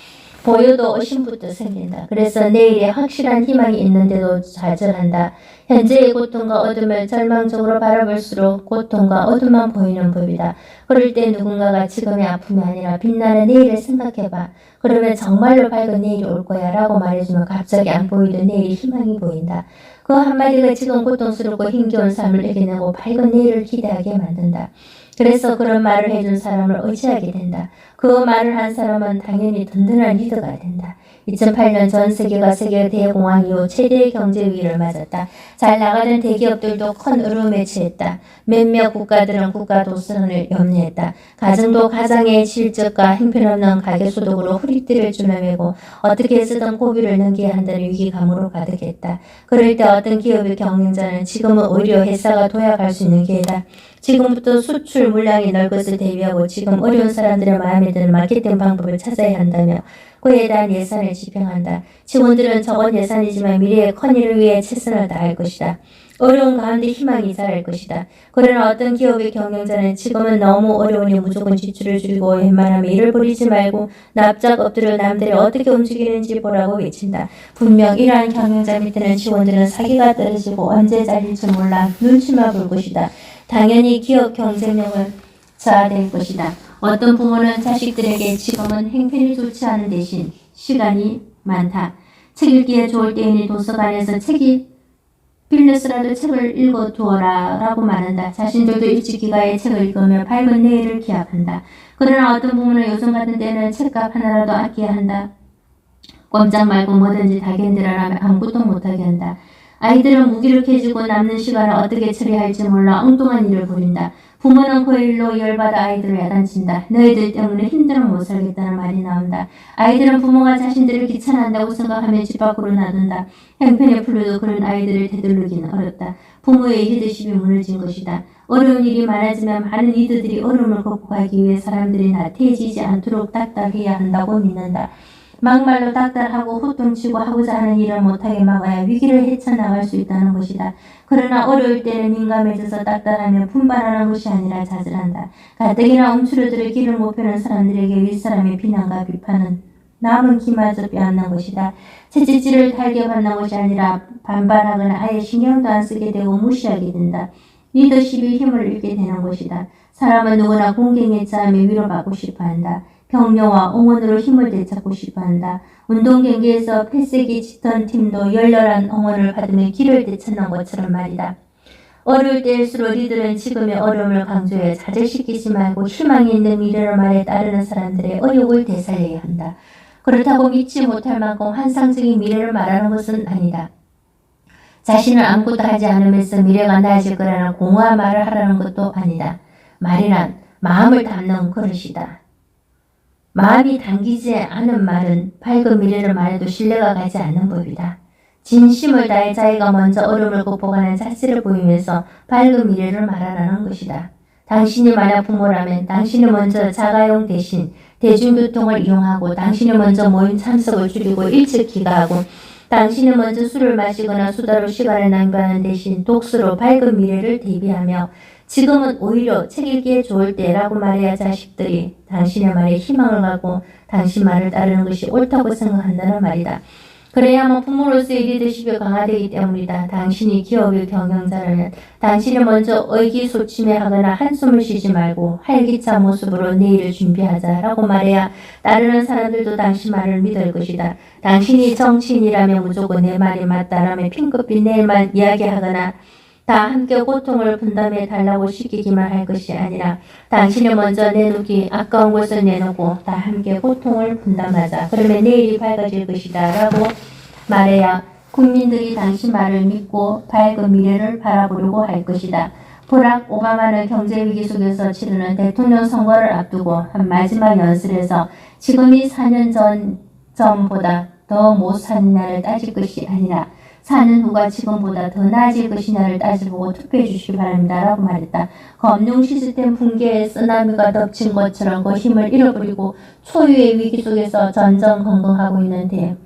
[SPEAKER 1] 보여도 의심부터 생긴다. 그래서 내일에 확실한 희망이 있는데도 좌절한다. 현재의 고통과 어둠을 절망적으로 바라볼수록 고통과 어둠만 보이는 법이다. 그럴 때 누군가가 지금의 아픔이 아니라 빛나는 내일을 생각해봐. 그러면 정말로 밝은 내일이 올 거야 라고 말해주면 갑자기 안 보이던 내일이 희망이 보인다. 그 한마디가 지금 고통스럽고 힘겨운 삶을 이겨내고 밝은 내일을 기대하게 만든다. 그래서 그런 말을 해준 사람을 의지하게 된다. 그 말을 한 사람은 당연히 든든한 리더가 된다. 2008년 전 세계가 세계 대공황 이후 최대의 경제 위기를 맞았다. 잘 나가던 대기업들도 큰 어려움에 처했다. 몇몇 국가들은 국가 도산을 염려했다. 가정도 가장의 실적과 형편없는 가계소득으로 허리띠를 줄여매고 어떻게 해서든 고비를 넘겨야 한다는 위기감으로 가득했다. 그럴 때 어떤 기업의 경영자는 지금은 오히려 회사가 도약할 수 있는 기회다. 지금부터 수출 물량이 널 것을 대비하고 지금 어려운 사람들의 마음에 드는 마케팅 방법을 찾아야 한다며 그에 대한 예산을 집행한다. 직원들은 적은 예산이지만 미래의 큰일을 위해 최선을 다할 것이다. 어려운 가운데 희망이 자랄 것이다. 그러나 어떤 기업의 경영자는 지금은 너무 어려우니 무조건 지출을 줄이고 웬만하면 일을 버리지 말고 납작 엎드려 남들이 어떻게 움직이는지 보라고 외친다. 분명 이러한 경영자 밑에는 직원들은 사기가 떨어지고 언제 잘릴지 몰라 눈치만 볼 것이다. 당연히 기업 경쟁력은 저하될 것이다. 어떤 부모는 자식들에게 지금은 행편이 좋지 않은 대신 시간이 많다. 책 읽기에 좋을 때이니 도서관에서 책이 빌려서라도 책을 읽어두어라 라고 말한다. 자신들도 일찍 귀가해 책을 읽으며 밝은 내일을 기약한다. 그러나 어떤 부모는 요즘 같은 때는 책값 하나라도 아껴야 한다. 꼼짝 말고 뭐든지 다 견디라라며 아무것도 못하게 한다. 아이들은 무기력해지고 남는 시간을 어떻게 처리할지 몰라 엉뚱한 일을 벌인다. 부모는 그 일로 열받아 아이들을 야단친다. 너희들 때문에 힘들어 못 살겠다는 말이 나온다. 아이들은 부모가 자신들을 귀찮아한다고 생각하며 집 밖으로 놔둔다. 형편에 풀려도 그런 아이들을 되돌리기는 어렵다. 부모의 리더십이 무너진 것이다. 어려운 일이 많아지면 많은 리더들이 어려움을 극복하기 위해 사람들이 나태해지지 않도록 딱딱해야 한다고 믿는다. 막말로 딱딱하고 호통치고 하고자 하는 일을 못하게 막아야 위기를 헤쳐나갈 수 있다는 것이다. 그러나 어려울 때는 민감해져서 딱딱하며 분발하는 것이 아니라 자질한다. 가뜩이나 움츠러들어 길을 못 펴는 사람들에게 윗사람의 비난과 비판은 남은 기마저 빼앗는 것이다. 채찍질을 달게 받는 것이 아니라 반발하거나 아예 신경도 안 쓰게 되고 무시하게 된다. 리더십이 힘을 잃게 되는 것이다. 사람은 누구나 공경에 처하며 위로받고 싶어한다. 격려와 응원으로 힘을 되찾고 싶어한다. 운동 경기에서 패색이 짙은 팀도 열렬한 응원을 받으며 길을 되찾는 것처럼 말이다. 어려울 때일수록 리더는 지금의 어려움을 강조해 좌절시키지 말고 희망이 있는 미래를 말해 따르는 사람들의 의욕을 되살려야 한다. 그렇다고 믿지 못할 만큼 환상적인 미래를 말하는 것은 아니다. 자신은 아무것도 하지 않으면서 미래가 나아질 거라는 공허한 말을 하라는 것도 아니다. 말이란 마음을 담는 그릇이다. 마음이 담기지 않은 말은 밝은 미래를 말해도 신뢰가 가지 않는 법이다. 진심을 다해 자기가 먼저 어려움을 극복하는 자세를 보이면서 밝은 미래를 말하라는 것이다. 당신이 만약 부모라면 당신이 먼저 자가용 대신 대중교통을 이용하고 당신이 먼저 모임 참석을 줄이고 일찍 귀가하고 당신이 먼저 술을 마시거나 수다로 시간을 낭비하는 대신 독서로 밝은 미래를 대비하며 지금은 오히려 책 읽기에 좋을 때라고 말해야 자식들이 당신의 말에 희망을 갖고 당신 말을 따르는 것이 옳다고 생각한다는 말이다. 그래야만 부모로서의 리더십이 강화되기 때문이다. 당신이 기업의 경영자라면 당신이 먼저 의기소침해하거나 한숨을 쉬지 말고 활기찬 모습으로 내일을 준비하자라고 말해야 따르는 사람들도 당신 말을 믿을 것이다. 당신이 정치인이라면 무조건 내 말이 맞다라며 핑크빛 내일만 이야기하거나 다 함께 고통을 분담해 달라고 시키기만 할 것이 아니라 당신이 먼저 내놓기 아까운 것을 내놓고 다 함께 고통을 분담하자. 그러면 내일이 밝아질 것이다 라고 말해야 국민들이 당신 말을 믿고 밝은 미래를 바라보려고 할 것이다. 버락 오바마는 경제위기 속에서 치르는 대통령 선거를 앞두고 한 마지막 연설에서 지금이 4년 전보다 더 못 사느냐를 따질 것이 아니라 4년 후가 지금보다 더 나아질 것이냐를 따져보고 투표해 주시기 바랍니다. 라고 말했다. 금융 시스템 붕괴에 쓰나미가 덮친 것처럼 그 힘을 잃어버리고 초유의 위기 속에서 전전긍긍하고 있는데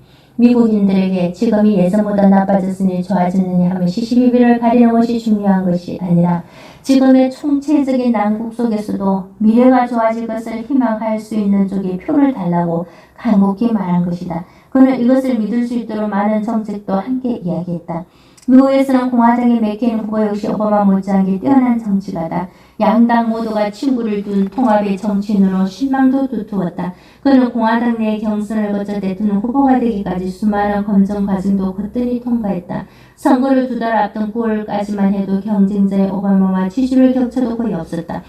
[SPEAKER 1] 미국인들에게 지금이 예전보다 나빠졌으니 좋아졌느냐 하면 시시비비를 가리는 것이 중요한 것이 아니라 지금의 총체적인 난국 속에서도 미래가 좋아질 것을 희망할 수 있는 쪽에 표를 달라고 간곡히 말한 것이다. 그는 이것을 믿을 수 있도록 많은 정책도 함께 이야기했다. 미국에서는 공화당의 맥케인 후보 역시 오바마 못지않게 뛰어난 정치가다. 양당 모두가 친구를 둔 통합의 정치인으로 신망도 두투었다. 그는 공화당 내 경선을 거쳐 대통령 후보가 되기까지 수많은 검증 과정도 거뜬히 통과했다. 선거를 2달 앞둔 9월까지만 해도 경쟁자의 오바마와 지지율 격차도 거의 없었다.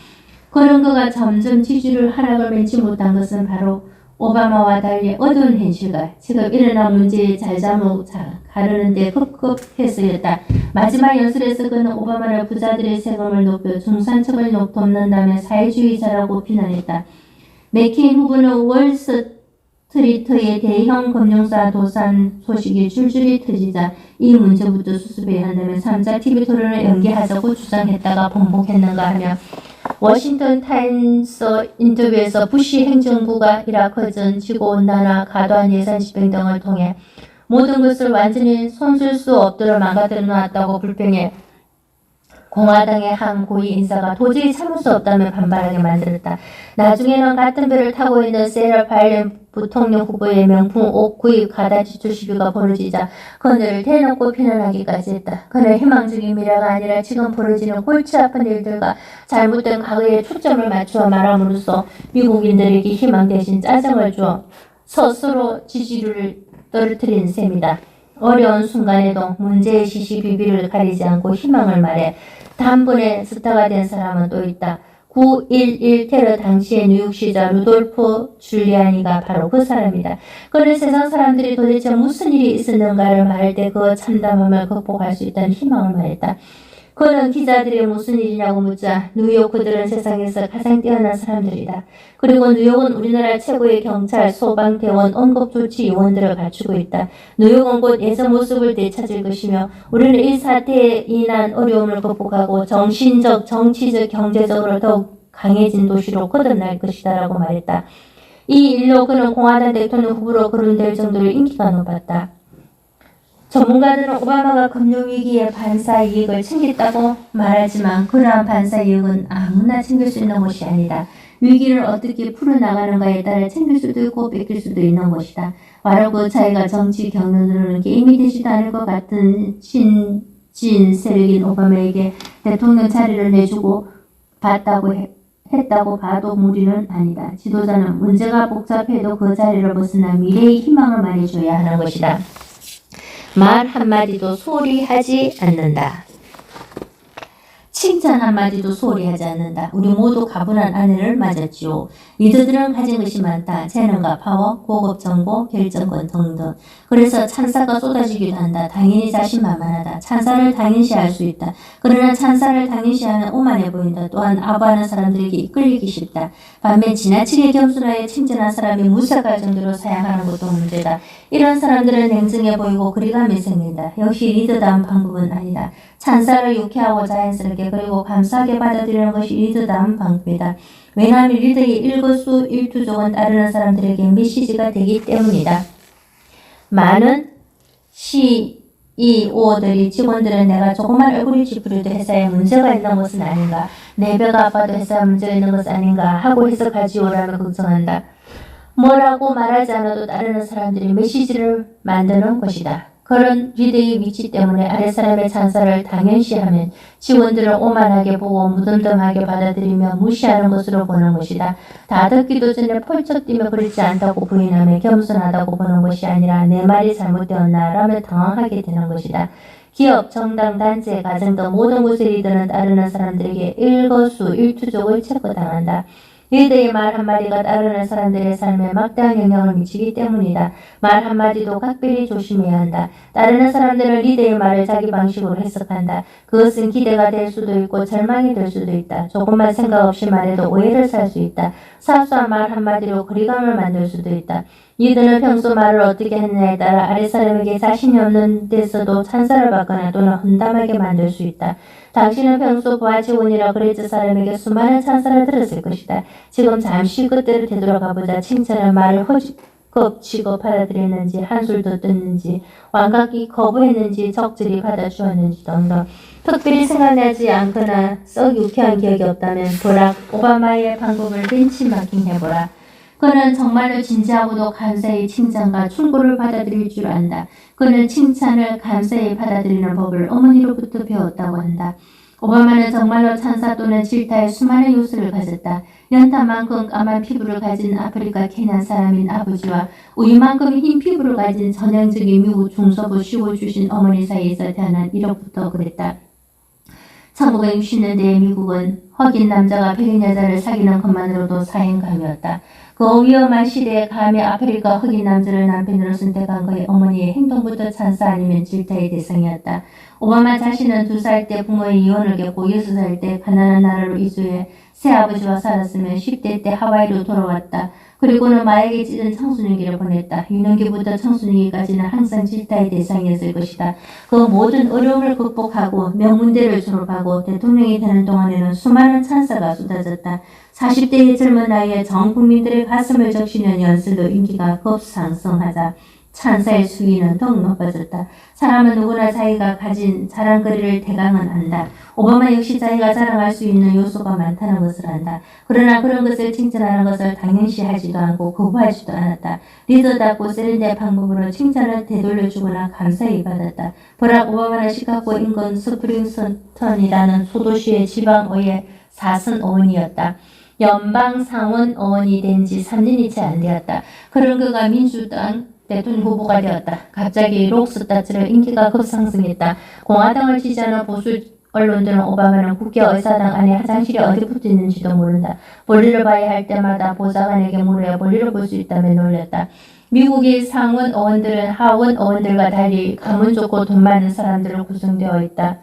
[SPEAKER 1] 그런 그가 점점 지지율 하락을 면치 못한 것은 바로 오바마와 달리 어두운 현실과 지금 일어난 문제의 잘잘못 가르는데 급급해서였다. 마지막 연설에서 그는 오바마를 부자들의 세금을 높여 중산층을 돕는다며 사회주의자라고 비난했다. 맥케인 후보는 월스트리트의 대형 금융사 도산 소식이 줄줄이 터지자 이 문제부터 수습해야 한다며 3자 TV 토론을 연기하자고 주장했다가 번복했는가 하며 워싱턴 타임스 인터뷰에서 부시 행정부가 이라크전 지구온난화 과도한 예산 집행 등을 통해 모든 것을 완전히 손쓸 수 없도록 망가뜨려 놨다고 불평해 공화당의 한 고위 인사가 도저히 참을 수 없다며 반발하게 만들었다. 나중에는 같은 배를 타고 있는 세라 팔렌 부통령 후보의 명품 옷 구입 가다 지출 시비가 벌어지자 그들을 대놓고 비난하기까지 했다. 그는 희망적인 미래가 아니라 지금 벌어지는 골치 아픈 일들과 잘못된 과거에 초점을 맞추어 말함으로써 미국인들에게 희망 대신 짜증을 주어 스스로 지지율을 떨어뜨린 셈이다. 어려운 순간에도 문제의 시시비비를 가리지 않고 희망을 말해 단번에 스타가 된 사람은 또 있다. 9.11 테러 당시의 뉴욕시자 루돌프 줄리아니가 바로 그 사람이다. 그는 세상 사람들이 도대체 무슨 일이 있었는가를 말할 때 그 참담함을 극복할 수 있다는 희망을 말했다. 그는 기자들이 무슨 일이냐고 묻자 뉴욕 그들은 세상에서 가장 뛰어난 사람들이다. 그리고 뉴욕은 우리나라 최고의 경찰, 소방, 대원, 응급조치 요원들을 갖추고 있다. 뉴욕은 곧 예전 모습을 되찾을 것이며 우리는 이 사태에 인한 어려움을 극복하고 정신적, 정치적, 경제적으로 더욱 강해진 도시로 거듭날 것이다 라고 말했다. 이 일로 그는 공화당 대통령 후보로 거론될 정도로 인기가 높았다. 전문가들은 오바마가 금융위기에 반사 이익을 챙겼다고 말하지만 그러한 반사 이익은 아무나 챙길 수 있는 것이 아니다. 위기를 어떻게 풀어나가는가에 따라 챙길 수도 있고 뺏길 수도 있는 것이다. 바로 그 차이가 정치 경륜으로는 게임이 되지도 않을 것 같은 신진 세력인 오바마에게 대통령 자리를 내주고 했다고 봐도 무리는 아니다. 지도자는 문제가 복잡해도 그 자리를 벗어나 미래의 희망을 말해줘야 하는 것이다. 말 한마디도 소홀히 하지 않는다. 칭찬 한마디도 소홀히 하지 않는다. 우리 모두 가분한 아내를 맞았지요. 리더들은 가진 것이 많다. 재능과 파워, 고급 정보, 결정권 등등. 그래서 찬사가 쏟아지기도 한다. 당연히 자신만만하다. 찬사를 당연시할 수 있다. 그러나 찬사를 당연시하면 오만해 보인다. 또한 아부하는 사람들에게 이끌리기 쉽다. 반면 지나치게 겸손하여 친절한 사람이 무색할 정도로 사양하는 것도 문제다. 이런 사람들은 냉정해 보이고 거리감이 생긴다. 역시 리더다운 방법은 아니다. 찬사를 유쾌하고 자연스럽게 그리고 감사하게 받아들이는 것이 리더다운 방법이다. 왜냐하면 리더의 일거수일투족은 따르는 사람들에게 메시지가 되기 때문이다. 많은 CEO들이 직원들은 내가 조그만 얼굴이 찌푸려도 회사에 문제가 있는 것은 아닌가, 내 배가 아파도 회사에 문제가 있는 것은 아닌가 하고 해석하지요라며 걱정한다. 뭐라고 말하지 않아도 따르는 사람들이 메시지를 만드는 것이다. 그런 리더의 위치 때문에 아랫사람의 찬사를 당연시하면 직원들을 오만하게 보고 무덤덤하게 받아들이며 무시하는 것으로 보는 것이다. 다 듣기도 전에 펄쩍 뛰며 그렇지 않다고 부인하며 겸손하다고 보는 것이 아니라 내 말이 잘못되었나 라며 당황하게 되는 것이다. 기업, 정당, 단체, 가정 등 모든 곳의 리더는 따르는 사람들에게 일거수일투족을 체포당한다. 리더의 말 한마디가 따르는 사람들의 삶에 막대한 영향을 미치기 때문이다. 말 한마디도 각별히 조심해야 한다. 따르는 사람들은 리더의 말을 자기 방식으로 해석한다. 그것은 기대가 될 수도 있고 절망이 될 수도 있다. 조금만 생각 없이 말해도 오해를 살 수 있다. 사소한 말 한마디로 거리감을 만들 수도 있다. 리더는 평소 말을 어떻게 했느냐에 따라 아랫사람에게 자신이 없는 데서도 찬사를 받거나 또는 험담하게 만들 수 있다. 당신은 평소 부하 직원이라 그레이트 사람에게 수많은 찬사를 들었을 것이다. 지금 잠시 그때를 되돌아가보자. 칭찬의 말을 허겁지겁 받아들였는지 한술 더 뜯는지 완강히 거부했는지 적절히 받아주었는지 등등. 특별히 생각나지 않거나 썩 유쾌한 기억이 없다면 버락 오바마의 방법을 벤치마킹해보라. 그는 정말로 진지하고도 감사히 칭찬과 충고를 받아들일 줄 안다. 그는 칭찬을 감사히 받아들이는 법을 어머니로부터 배웠다고 한다. 오바마는 정말로 찬사 또는 질타에 수많은 요소를 가졌다. 연탄만큼 까만 피부를 가진 아프리카 케냐 사람인 아버지와 우유만큼 흰 피부를 가진 전형적인 미국 중서부 시골 출신 어머니 사이에서 태어난 1억부터 그랬다. 1960년대의 미국은 흑인 남자가 백인 여자를 사귀는 것만으로도 사행감이었다. 그 위험한 시대에 감히 아프리카 흑인 남자를 남편으로 선택한 그의 어머니의 행동부터 찬사 아니면 질타의 대상이었다. 오바마 자신은 2살 때 부모의 이혼을 겪고 6살 때 가난한 나라로 이주해 새아버지와 살았으며 10대 때 하와이로 돌아왔다. 그리고는 마약에 찌든 청소년기를 보냈다. 유년기부터 청소년기까지는 항상 질타의 대상이었을 것이다. 그 모든 어려움을 극복하고 명문대를 졸업하고 대통령이 되는 동안에는 수많은 찬사가 쏟아졌다. 40대의 젊은 나이에 전 국민들의 가슴을 적시는 연설로 인기가 급상승하자 찬사의 수위는 더욱 높아졌다. 사람은 누구나 자기가 가진 자랑거리를 대강은 안다. 오바마 역시 자기가 자랑할 수 있는 요소가 많다는 것을 안다. 그러나 그런 것을 칭찬하는 것을 당연시하지도 않고 거부하지도 않았다. 리더답고 세련된 방법으로 칭찬을 되돌려주거나 감사히 받았다. 버락 오바마는 시카고 인근 스프링스턴이라는 소도시의 지방의회 4선 의원이었다. 연방 상원 의원이 된 지 3년이 채 안 되었다. 그런 그가 민주당 대통령 후보가 되었다. 갑자기 록스타처럼 인기가 급상승했다. 공화당을 지지하는 보수 언론들은 오바마는 국회의사당 안에 화장실이 어디 붙어 있는지도 모른다. 볼일을 봐야 할 때마다 보좌관에게 물어야 볼일을 볼 수 있다며 놀렸다. 미국의 상원 의원들은 하원 의원들과 달리 가문 좋고 돈 많은 사람들로 구성되어 있다.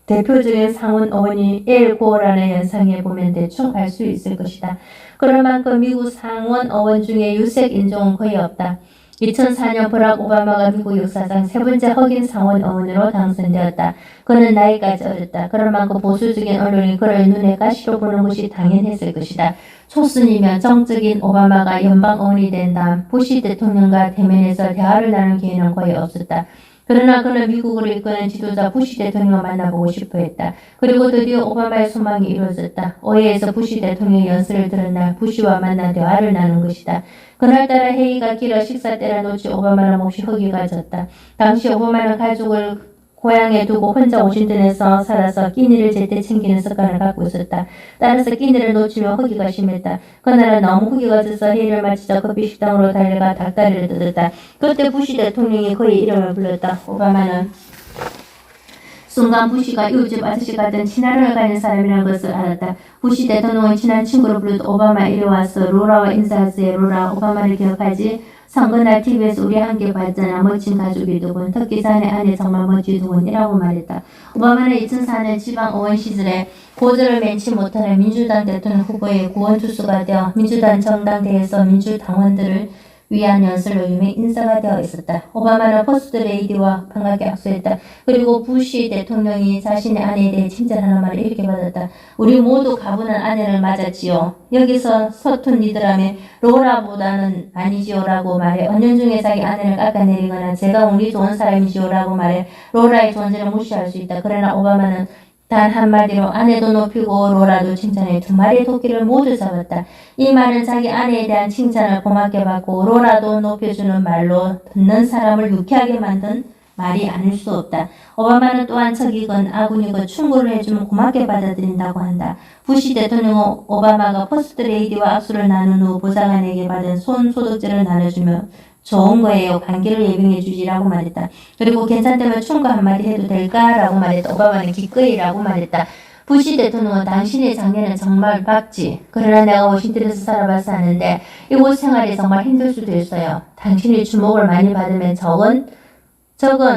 [SPEAKER 1] 대표적인 상원 의원이 엘 고어라는 연상에 보면 대충 알 수 있을 것이다. 그럴 만큼 미국 상원 의원 중에 유색 인종은 거의 없다. 2004년 버락 오바마가 미국 역사상 세 번째 흑인 상원 의원으로 당선되었다. 그는 나이까지 어렸다. 그럴 만큼 보수적인 언론이 그를 눈에 가시로 보는 것이 당연했을 것이다. 초순이며 정적인 오바마가 연방 의원이 된 다음 부시 대통령과 대면해서 대화를 나눌 기회는 거의 없었다. 그러나 그는 미국을 이끄는 지도자 부시 대통령을 만나보고 싶어 했다. 그리고 드디어 오바마의 소망이 이루어졌다. 의회에서 부시 대통령의 연설을 들은 날 부시와 만나 대화를 나눈 것이다. 그날따라 회의가 길어 식사 때를 놓치 오바마는 몹시 허기가졌다. 당시 오바마는 가족을 고향에 두고 혼자 워싱턴에서 살아서 끼니를 제때 챙기는 습관을 갖고 있었다. 따라서 끼니를 놓치며 허기가 심했다. 그날은 너무 허기가 져서 회의를 마치자 커피 식당으로 달려가 닭다리를 뜯었다. 그때 부시 대통령이 그의 이름을 불렀다. 오바마는 순간 부시가 이웃집 아저씨 같은 친화력을 가진 사람이라는 것을 알았다. 부시 대통령은 친한 친구로 부르듯 오바마 이리 와서 로라와 인사하세요. 로라, 오바마를 기억하지? 선거날 TV에서 우리 함께 봤잖아. 멋진 가족이더군. 특히 자네 아내 정말 멋지더군이라고 말했다. 오바마는 2004년 지방의원 시절에 고졸을 면치 못하는 민주당 대통령 후보의 구원투수가 되어 민주당 정당대회에서 민주당원들을 위한 연설로 유명 인사가 되어 있었다. 오바마는 퍼스트 레이디와 반갑게 악수했다. 그리고 부시 대통령이 자신의 아내에 대해 칭찬하는 말을 이렇게 받았다. 우리 모두 가분한 아내를 맞았지요. 여기서 서툰 리더라며 로라보다는 아니지요 라고 말해 은연중에 자기 아내를 깎아내리거나 제가 운이 좋은 사람이지요 라고 말해 로라의 존재를 무시할 수 있다. 그러나 오바마는 단 한마디로 아내도 높이고 로라도 칭찬해 두 마리의 토끼를 모두 잡았다. 이 말은 자기 아내에 대한 칭찬을 고맙게 받고 로라도 높여주는 말로 듣는 사람을 유쾌하게 만든 말이 아닐 수 없다. 오바마는 또한 적이건 아군이건 충고를 해주면 고맙게 받아들인다고 한다. 부시 대통령은 오바마가 퍼스트 레이디와 악수를 나눈 후 보좌관에게 받은 손 소독제를 나눠주며 좋은 거예요. 관계를 예병해 주지라고 말했다. 그리고 괜찮다면 충고 한마디 해도 될까라고 말했다. 오바마는 기꺼이라고 말했다. 부시 대통령은 당신의 장래는 정말 밝지. 그러나 내가 워싱턴에서 살아봐서 아는데 이곳 생활이 정말 힘들 수도 있어요. 당신이 주목을 많이 받으면 적은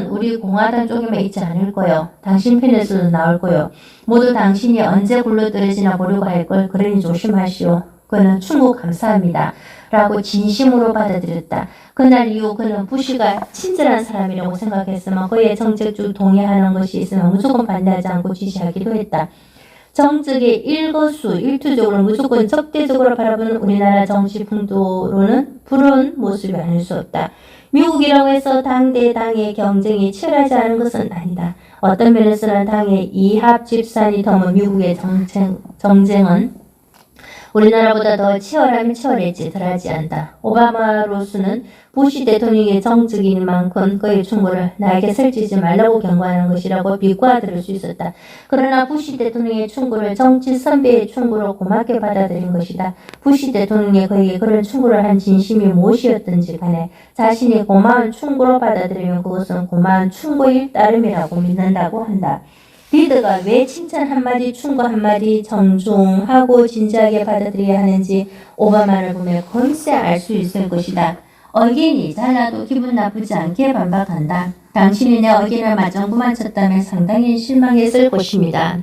[SPEAKER 1] 우리 공화당 쪽에만 있지 않을 거요. 당신 편에서도 나올 거요. 모두 당신이 언제 굴러떨어지나 보려고 할 걸. 그러니 조심하시오. 그는 충고 감사합니다. 라고 진심으로 받아들였다. 그날 이후 그는 부시가 친절한 사람이라고 생각했으며 그의 정책주 동의하는 것이 있으면 무조건 반대하지 않고 지지하기도 했다. 정적의 일거수일투족을 무조건 적대적으로 바라보는 우리나라 정치 풍토로는 부러운 모습이 아닐 수 없다. 미국이라고 해서 당대 당의 경쟁이 치열하지 않은 것은 아니다. 어떤 면에서는 당의 이합 집산이 더문 미국의 정쟁은 우리나라보다 더 치열하면 치열했지 덜하지 않다. 오바마로서는 부시 대통령의 정적인 만큼 그의 충고를 나에게 설치지 말라고 경고하는 것이라고 비꼬아들을 수 있었다. 그러나 부시 대통령의 충고를 정치 선배의 충고로 고맙게 받아들인 것이다. 부시 대통령이 그에게 그런 충고를 한 진심이 무엇이었든지 간에 자신이 고마운 충고로 받아들이면 그것은 고마운 충고일 따름이라고 믿는다고 한다. 리더가 왜 칭찬 한마디, 충고 한마디 정중하고 진지하게 받아들여야 하는지 오바마를 보면 금세 알 수 있을 것이다. 의견이 달라도 기분 나쁘지 않게 반박한다. 당신이 내 의견을 맞장구만 쳤다면 상당히 실망했을 것입니다.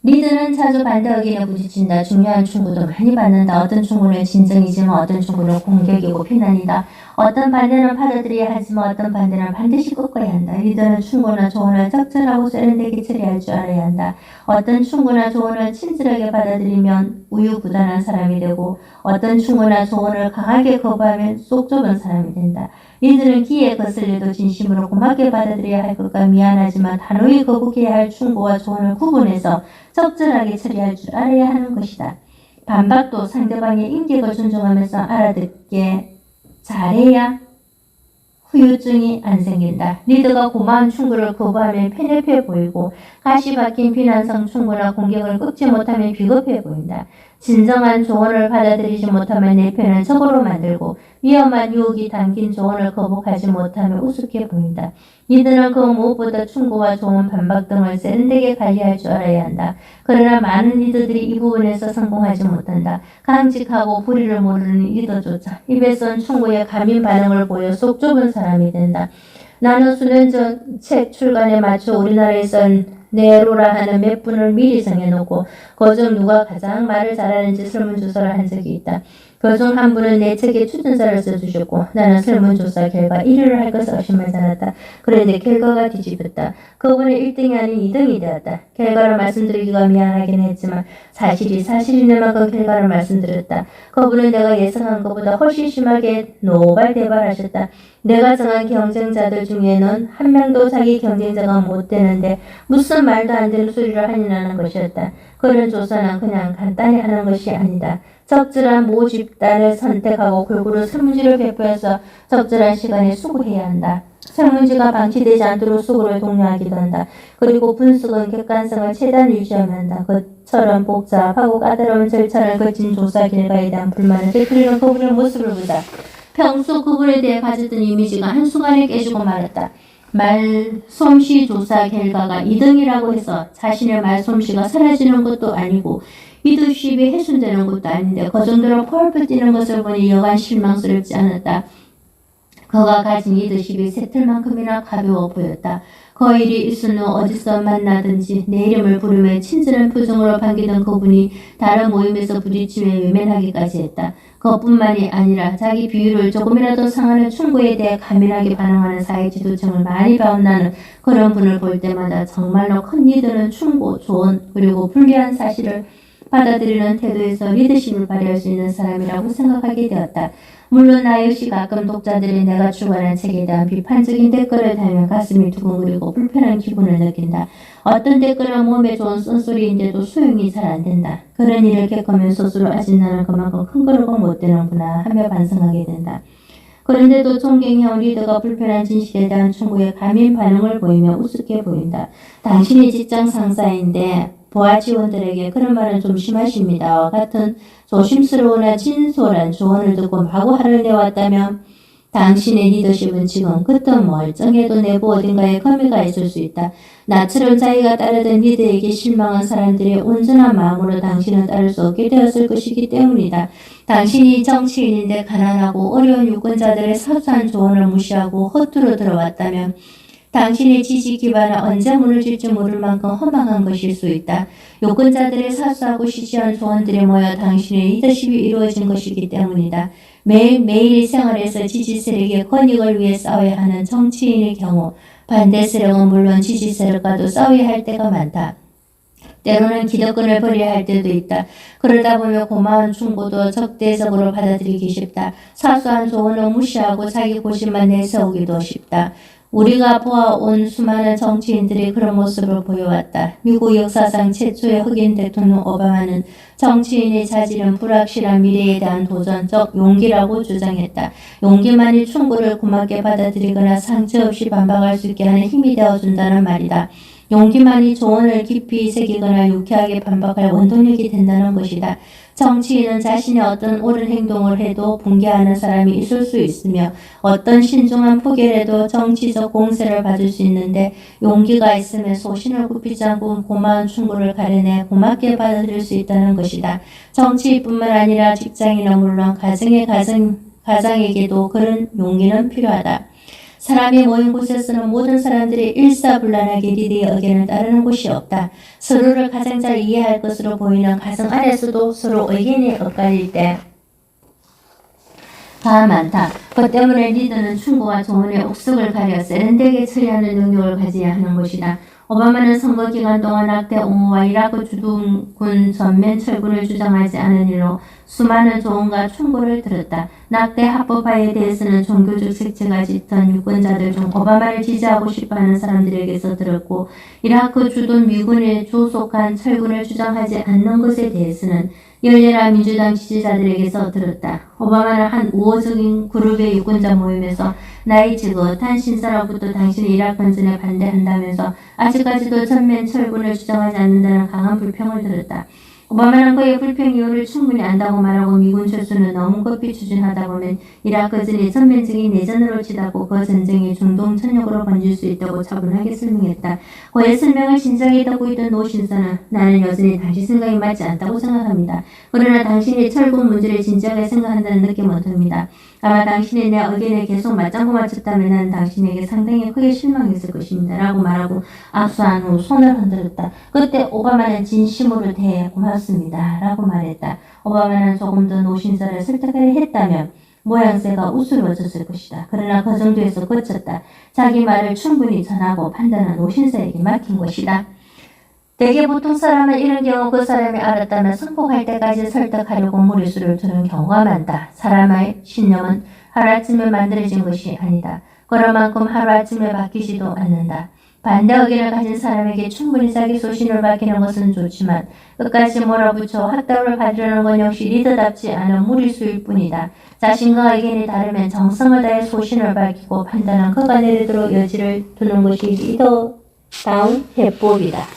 [SPEAKER 1] 리더는 자주 반대 의견에 부딪힌다. 중요한 충고도 많이 받는다. 어떤 충고는 진정이지만 어떤 충고는 공격이고 비난이다. 어떤 반대는 받아들여야 하지만 어떤 반대는 반드시 꺾어야 한다. 리더는 충고나 조언을 적절하고 세련되게 처리할 줄 알아야 한다. 어떤 충고나 조언을 친절하게 받아들이면 우유부단한 사람이 되고 어떤 충고나 조언을 강하게 거부하면 속 좁은 사람이 된다. 리더는 기에 거슬려도 진심으로 고맙게 받아들여야 할 것과 미안하지만 단호히 거부해야 할 충고와 조언을 구분해서 적절하게 처리할 줄 알아야 하는 것이다. 반박도 상대방의 인격을 존중하면서 알아듣게 잘해야 후유증이 안 생긴다. 리더가 고마운 충고를 거부하면 편협해 보이고 가시 박힌 비난성 충고나 공격을 꺾지 못하면 비겁해 보인다. 진정한 조언을 받아들이지 못하면 내 편을 적으로 만들고 위험한 유혹이 담긴 조언을 거부하지 못하면 우습게 보인다. 리더는 그 무엇보다 충고와 조언, 반박 등을 세련되게 관리할 줄 알아야 한다. 그러나 많은 리더들이 이 부분에서 성공하지 못한다. 강직하고 불의를 모르는 리더조차 입에선 충고에 감인 반응을 보여 속 좁은 사람이 된다. 나는 수년 전 책 출간에 맞춰 우리나라에선 네로라 하는 몇 분을 미리 정해놓고 그중 누가 가장 말을 잘하는지 설문조사를 한 적이 있다. 그중 한 분은 내 책에 추천사를 써주셨고 나는 설문조사 결과 1위를 할 것을 의심하지 않았다. 그런데 결과가 뒤집혔다. 그분은 1등이 아닌 2등이 되었다. 결과를 말씀드리기가 미안하긴 했지만 사실이 사실인 만큼 결과를 말씀드렸다. 그분은 내가 예상한 것보다 훨씬 심하게 노발대발하셨다. 내가 정한 경쟁자들 중에는 한 명도 자기 경쟁자가 못 되는데 무슨 말도 안 되는 소리를 하니라는 것이었다. 그런 조사는 그냥 간단히 하는 것이 아니다. 적절한 모집단을 선택하고 골고루 설문지를 배포해서 적절한 시간에 수고해야 한다. 설문지가 방치되지 않도록 수고를 독려하기도 한다. 그리고 분석은 객관성을 최대한 유지하면 한다. 그처럼 복잡하고 까다로운 절차를 거친 조사 결과에 대한 불만을 되풀이는 그분의 모습을 보자. 평소 그분에 대해 가졌던 이미지가 한순간에 깨지고 말았다. 말솜씨 조사 결과가 2등이라고 해서 자신의 말솜씨가 사라지는 것도 아니고 리더십이 훼손되는 것도 아닌데 그 정도로 펄펄 뛰는 것을 보니 여간 실망스럽지 않았다. 그가 가진 리더십이 새틀만큼이나 가벼워 보였다. 그 일이 있은 후 어디서 만나든지 내 이름을 부르며 친절한 표정으로 반기던 그분이 다른 모임에서 부딪히며 외면하기까지 했다. 그것뿐만이 아니라 자기 비율을 조금이라도 상하는 충고에 대해 가면하게 반응하는 사회 지도층을 많이 봐온 나는 그런 분을 볼 때마다 정말로 큰 리더는 충고, 조언, 그리고 불리한 사실을 받아들이는 태도에서 리더십을 발휘할 수 있는 사람이라고 생각하게 되었다. 물론 나 역시 가끔 독자들이 내가 출간한 책에 대한 비판적인 댓글을 달면 가슴이 두근거리고 불편한 기분을 느낀다. 어떤 댓글은 몸에 좋은 쓴소리인데도 소용이 잘 안 된다. 그런 일을 겪으면 스스로 아직 나는 그만큼 큰 거라고 못 되는구나 하며 반성하게 된다. 그런데도 존경해온 리더가 불편한 진실에 대한 충고에 감인 반응을 보이며 우습게 보인다. 당신이 직장 상사인데 부하 직원들에게 그런 말은 좀 심하십니다와 같은 조심스러우나 진솔한 조언을 듣고 마구 화를 내왔다면 당신의 리더십은 지금 끄떡 멀쩡해도 내부 어딘가에 거미가 있을 수 있다. 나처럼 자기가 따르던 리더에게 실망한 사람들의 온전한 마음으로 당신은 따를 수 없게 되었을 것이기 때문이다. 당신이 정치인인데 가난하고 어려운 유권자들의 사소한 조언을 무시하고 허투루 들어왔다면 당신의 지지 기반은 언제 무너질지 모를 만큼 허망한 것일 수 있다. 유권자들의 사소하고 시시한 조언들이 모여 당신의 리더십이 이루어진 것이기 때문이다. 매일매일 생활에서 지지 세력의 권익을 위해 싸워야 하는 정치인의 경우 반대 세력은 물론 지지 세력과도 싸워야 할 때가 많다. 때로는 기득권을 버려야 할 때도 있다. 그러다 보면 고마운 충고도 적대적으로 받아들이기 쉽다. 사소한 조언을 무시하고 자기 고집만 내세우기도 쉽다. 우리가 보아온 수많은 정치인들이 그런 모습을 보여왔다. 미국 역사상 최초의 흑인 대통령 오바마는 정치인의 자질은 불확실한 미래에 대한 도전적 용기라고 주장했다. 용기만이 충고를 고맙게 받아들이거나 상처 없이 반박할 수 있게 하는 힘이 되어준다는 말이다. 용기만이 조언을 깊이 새기거나 유쾌하게 반박할 원동력이 된다는 것이다. 정치인은 자신이 어떤 옳은 행동을 해도 붕괴하는 사람이 있을 수 있으며 어떤 신중한 포기를 정치적 공세를 받을 수 있는데 용기가 있으면 소신을 굽히지 않고 고마운 충고를 가려내 고맙게 받아들일 수 있다는 것이다. 정치뿐만 아니라 직장이나 물론 가장에게도 그런 용기는 필요하다. 사람이 모인 곳에서는 모든 사람들이 일사불란하게 리더의 의견을 따르는 곳이 없다. 서로를 가장 잘 이해할 것으로 보이는 가정 안에서도 서로 의견이 엇갈릴 때가 많다. 그 때문에 리더는 충고와 조언의 옥석을 가려 세련되게 처리하는 능력을 가져야 하는 것이다. 오바마는 선거 기간 동안 낙태 옹호와 이라크 주둔군 전면 철군을 주장하지 않은 일로 수많은 조언과 충고를 들었다. 낙태 합법화에 대해서는 종교적 색채가 짙은 유권자들 중 오바마를 지지하고 싶어하는 사람들에게서 들었고 이라크 주둔 미군에 조속한 철군을 주장하지 않는 것에 대해서는 열렬한 민주당 지지자들에게서 들었다. 오바마는 한 우호적인 그룹의 유권자 모임에서 나이 지긋한 신사로부터 당신이 이라크 전에 반대한다면서 아직까지도 전면 철군을 주장하지 않는다는 강한 불평을 들었다. 오바마는 그의 불평 이유를 충분히 안다고 말하고 미군 철수는 너무 급히 추진하다 보면 이라크전이 전면적인 내전으로 치닫고 그 전쟁이 중동 전역으로 번질 수 있다고 차분하게 설명했다. 그의 설명을 진작에 듣고 있던 노 신사는 나는 여전히 당신 생각이 맞지 않다고 생각합니다. 그러나 당신이 철군 문제를 진지하게 생각한다는 느낌은 듭니다. 아마 당신이 내 의견에 계속 맞장구 맞췄다면 나는 당신에게 상당히 크게 실망했을 것입니다. 라고 말하고 악수한 후 손을 흔들었다. 그때 오바마는 진심으로 대해 고맙습니다. 라고 말했다. 오바마는 조금 더 노신사를 설득하려 했다면 모양새가 우스러워졌을 것이다. 그러나 그 정도에서 그쳤다. 자기 말을 충분히 전하고 판단은 노신사에게 맡긴 것이다. 대개 보통 사람은 이런 경우 그 사람이 알았다면 성공할 때까지 설득하려고 무리수를 두는 경우가 많다. 사람의 신념은 하루아침에 만들어진 것이 아니다. 그럴 만큼 하루아침에 바뀌지도 않는다. 반대 의견을 가진 사람에게 충분히 자기 소신을 밝히는 것은 좋지만 끝까지 몰아붙여 확답을 받으려는 건 역시 리더답지 않은 무리수일 뿐이다. 자신과 의견이 다르면 정성을 다해 소신을 밝히고 판단한 그가 내리도록 여지를 두는 것이 리더다운 해법이다.